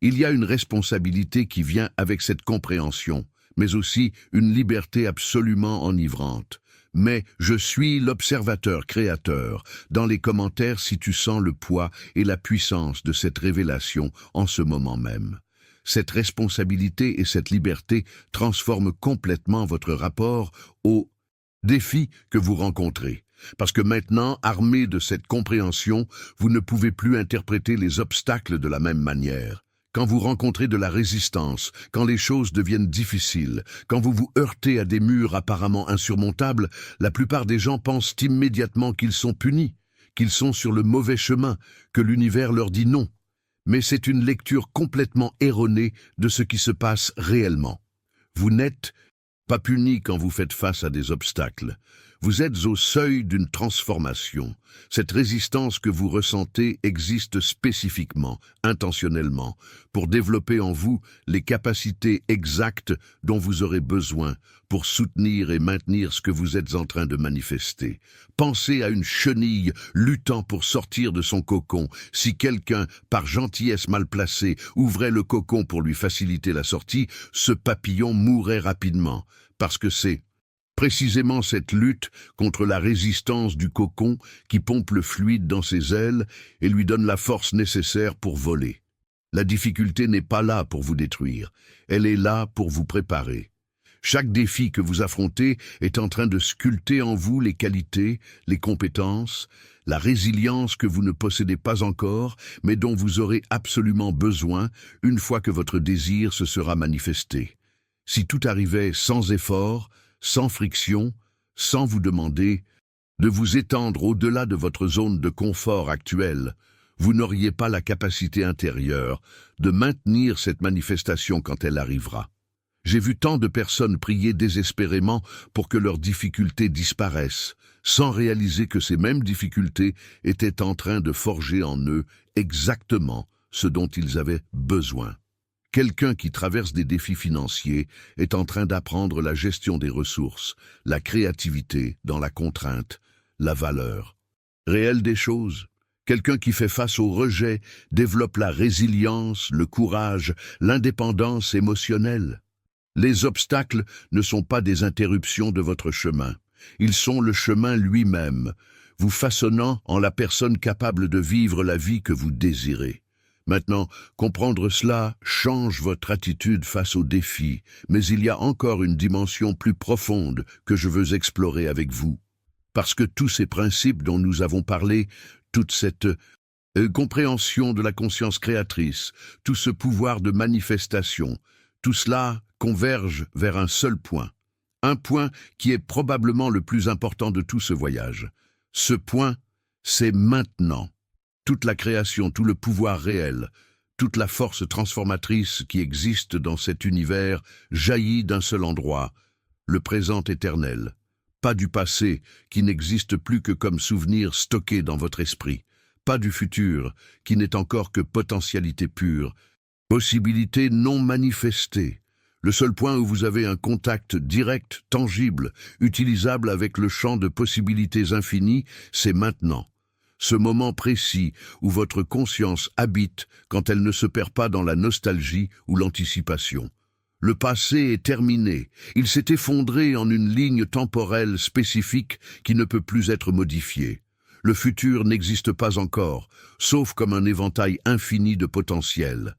il y a une responsabilité qui vient avec cette compréhension, mais aussi une liberté absolument enivrante. Mais je suis l'observateur créateur. Dans les commentaires, si tu sens le poids et la puissance de cette révélation en ce moment même. Cette responsabilité et cette liberté transforment complètement votre rapport aux défis que vous rencontrez. Parce que maintenant, armé de cette compréhension, vous ne pouvez plus interpréter les obstacles de la même manière. Quand vous rencontrez de la résistance, quand les choses deviennent difficiles, quand vous vous heurtez à des murs apparemment insurmontables, la plupart des gens pensent immédiatement qu'ils sont punis, qu'ils sont sur le mauvais chemin, que l'univers leur dit non. Mais c'est une lecture complètement erronée de ce qui se passe réellement. Vous n'êtes pas puni quand vous faites face à des obstacles. Vous êtes au seuil d'une transformation. Cette résistance que vous ressentez existe spécifiquement, intentionnellement, pour développer en vous les capacités exactes dont vous aurez besoin pour soutenir et maintenir ce que vous êtes en train de manifester. Pensez à une chenille luttant pour sortir de son cocon. Si quelqu'un, par gentillesse mal placée, ouvrait le cocon pour lui faciliter la sortie, ce papillon mourrait rapidement, parce que c'est précisément cette lutte contre la résistance du cocon qui pompe le fluide dans ses ailes et lui donne la force nécessaire pour voler. La difficulté n'est pas là pour vous détruire, elle est là pour vous préparer. Chaque défi que vous affrontez est en train de sculpter en vous les qualités, les compétences, la résilience que vous ne possédez pas encore, mais dont vous aurez absolument besoin une fois que votre désir se sera manifesté. Si tout arrivait sans effort, sans friction, sans vous demander de vous étendre au-delà de votre zone de confort actuelle, vous n'auriez pas la capacité intérieure de maintenir cette manifestation quand elle arrivera. J'ai vu tant de personnes prier désespérément pour que leurs difficultés disparaissent, sans réaliser que ces mêmes difficultés étaient en train de forger en eux exactement ce dont ils avaient besoin. Quelqu'un qui traverse des défis financiers est en train d'apprendre la gestion des ressources, la créativité dans la contrainte, la valeur réelle des choses. Quelqu'un qui fait face au rejet développe la résilience, le courage, l'indépendance émotionnelle. Les obstacles ne sont pas des interruptions de votre chemin. Ils sont le chemin lui-même, vous façonnant en la personne capable de vivre la vie que vous désirez. Maintenant, comprendre cela change votre attitude face aux défis, mais il y a encore une dimension plus profonde que je veux explorer avec vous. Parce que tous ces principes dont nous avons parlé, toute cette compréhension de la conscience créatrice, tout ce pouvoir de manifestation, tout cela converge vers un seul point. Un point qui est probablement le plus important de tout ce voyage. Ce point, c'est maintenant. Toute la création, tout le pouvoir réel, toute la force transformatrice qui existe dans cet univers jaillit d'un seul endroit, le présent éternel. Pas du passé, qui n'existe plus que comme souvenir stocké dans votre esprit. Pas du futur, qui n'est encore que potentialité pure, possibilité non manifestée. Le seul point où vous avez un contact direct, tangible, utilisable avec le champ de possibilités infinies, c'est maintenant. Ce moment précis où votre conscience habite quand elle ne se perd pas dans la nostalgie ou l'anticipation. Le passé est terminé, il s'est effondré en une ligne temporelle spécifique qui ne peut plus être modifiée. Le futur n'existe pas encore, sauf comme un éventail infini de potentiel.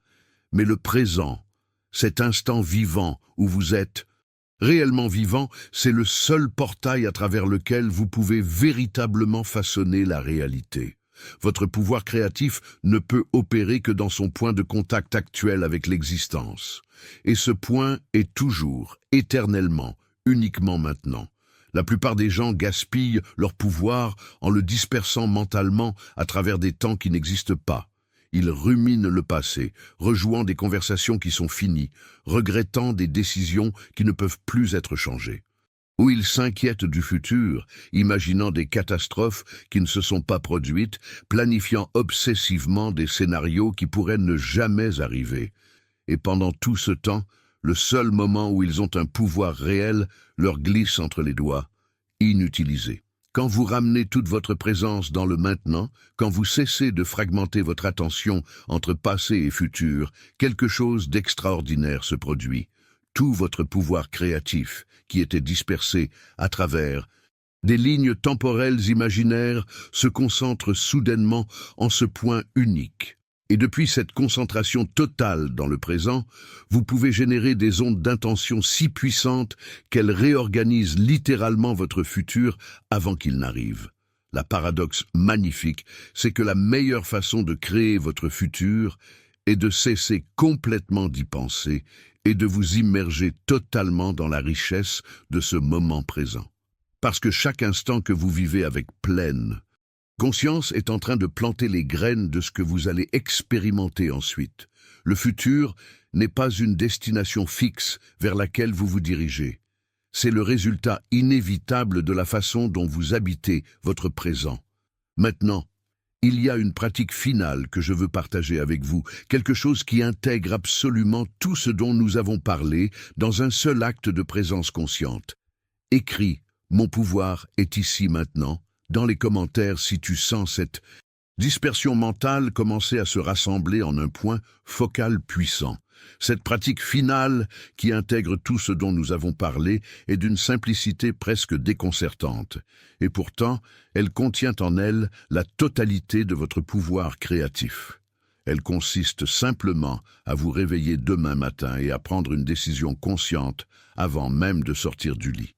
Mais le présent, cet instant vivant où vous êtes, réellement vivant, c'est le seul portail à travers lequel vous pouvez véritablement façonner la réalité. Votre pouvoir créatif ne peut opérer que dans son point de contact actuel avec l'existence. Et ce point est toujours, éternellement, uniquement maintenant. La plupart des gens gaspillent leur pouvoir en le dispersant mentalement à travers des temps qui n'existent pas. Ils ruminent le passé, rejouant des conversations qui sont finies, regrettant des décisions qui ne peuvent plus être changées. Ou ils s'inquiètent du futur, imaginant des catastrophes qui ne se sont pas produites, planifiant obsessivement des scénarios qui pourraient ne jamais arriver. Et pendant tout ce temps, le seul moment où ils ont un pouvoir réel leur glisse entre les doigts, inutilisé. Quand vous ramenez toute votre présence dans le maintenant, quand vous cessez de fragmenter votre attention entre passé et futur, quelque chose d'extraordinaire se produit. Tout votre pouvoir créatif, qui était dispersé à travers des lignes temporelles imaginaires, se concentre soudainement en ce point unique. Et depuis cette concentration totale dans le présent, vous pouvez générer des ondes d'intention si puissantes qu'elles réorganisent littéralement votre futur avant qu'il n'arrive. La paradoxe magnifique, c'est que la meilleure façon de créer votre futur est de cesser complètement d'y penser et de vous immerger totalement dans la richesse de ce moment présent. Parce que chaque instant que vous vivez avec pleine conscience est en train de planter les graines de ce que vous allez expérimenter ensuite. Le futur n'est pas une destination fixe vers laquelle vous vous dirigez, C'est le résultat inévitable de la façon dont vous habitez votre présent. Maintenant, il y a une pratique finale que je veux partager avec vous, quelque chose qui intègre absolument tout ce dont nous avons parlé dans un seul acte de présence consciente. Écris « Mon pouvoir est ici maintenant » dans les commentaires si tu sens cette dispersion mentale commencer à se rassembler en un point focal puissant. Cette pratique finale, qui intègre tout ce dont nous avons parlé, est d'une simplicité presque déconcertante. Et pourtant, elle contient en elle la totalité de votre pouvoir créatif. Elle consiste simplement à vous réveiller demain matin et à prendre une décision consciente avant même de sortir du lit.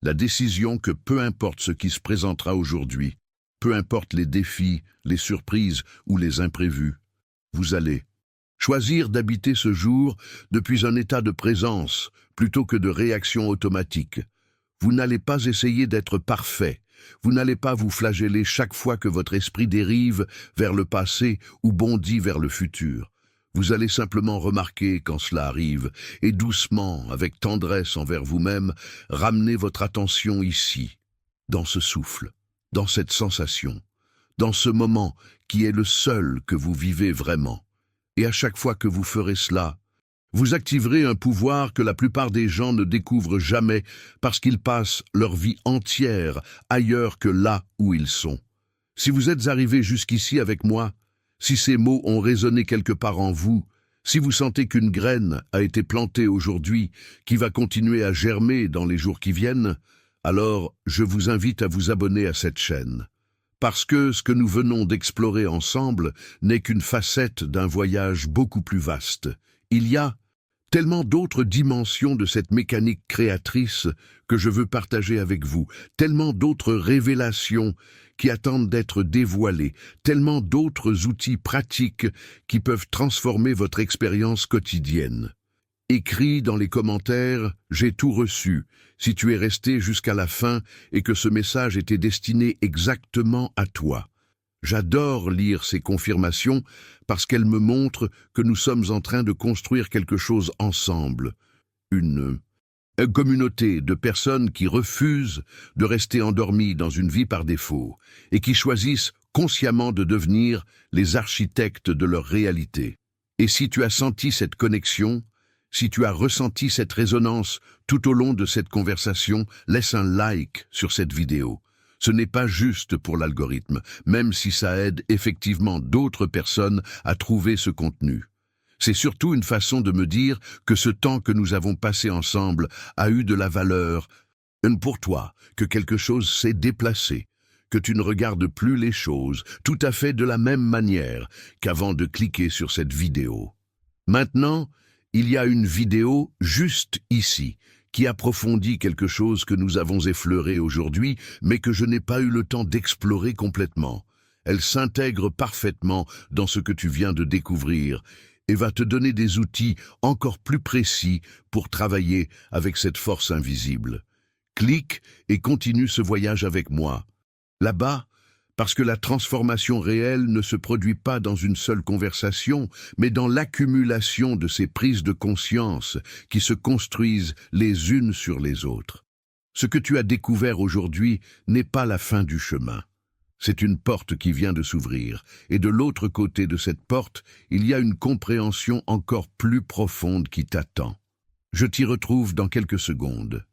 La décision que peu importe ce qui se présentera aujourd'hui, peu importe les défis, les surprises ou les imprévus, vous allez choisir d'habiter ce jour depuis un état de présence plutôt que de réaction automatique. Vous n'allez pas essayer d'être parfait. Vous n'allez pas vous flageller chaque fois que votre esprit dérive vers le passé ou bondit vers le futur. Vous allez simplement remarquer quand cela arrive et doucement, avec tendresse envers vous-même, ramener votre attention ici, dans ce souffle, dans cette sensation, dans ce moment qui est le seul que vous vivez vraiment. Et à chaque fois que vous ferez cela, vous activerez un pouvoir que la plupart des gens ne découvrent jamais parce qu'ils passent leur vie entière ailleurs que là où ils sont. Si vous êtes arrivé jusqu'ici avec moi, si ces mots ont résonné quelque part en vous, si vous sentez qu'une graine a été plantée aujourd'hui, qui va continuer à germer dans les jours qui viennent, alors je vous invite à vous abonner à cette chaîne. Parce que ce que nous venons d'explorer ensemble n'est qu'une facette d'un voyage beaucoup plus vaste. Il y a tellement d'autres dimensions de cette mécanique créatrice que je veux partager avec vous, tellement d'autres révélations qui attendent d'être dévoilées, tellement d'autres outils pratiques qui peuvent transformer votre expérience quotidienne. Écris dans les commentaires « J'ai tout reçu » si tu es resté jusqu'à la fin et que ce message était destiné exactement à toi. J'adore lire ces confirmations parce qu'elles me montrent que nous sommes en train de construire quelque chose ensemble. Une communauté de personnes qui refusent de rester endormies dans une vie par défaut et qui choisissent consciemment de devenir les architectes de leur réalité. Et si tu as senti cette connexion, si tu as ressenti cette résonance tout au long de cette conversation, laisse un like sur cette vidéo. Ce n'est pas juste pour l'algorithme, même si ça aide effectivement d'autres personnes à trouver ce contenu. C'est surtout une façon de me dire que ce temps que nous avons passé ensemble a eu de la valeur pour toi, que quelque chose s'est déplacé, que tu ne regardes plus les choses tout à fait de la même manière qu'avant de cliquer sur cette vidéo. Maintenant, il y a une vidéo juste ici qui approfondit quelque chose que nous avons effleuré aujourd'hui, mais que je n'ai pas eu le temps d'explorer complètement. Elle s'intègre parfaitement dans ce que tu viens de découvrir et va te donner des outils encore plus précis pour travailler avec cette force invisible. Clique et continue ce voyage avec moi. Là-bas, parce que la transformation réelle ne se produit pas dans une seule conversation, mais dans l'accumulation de ces prises de conscience qui se construisent les unes sur les autres. Ce que tu as découvert aujourd'hui n'est pas la fin du chemin. C'est une porte qui vient de s'ouvrir, et de l'autre côté de cette porte, il y a une compréhension encore plus profonde qui t'attend. Je t'y retrouve dans quelques secondes.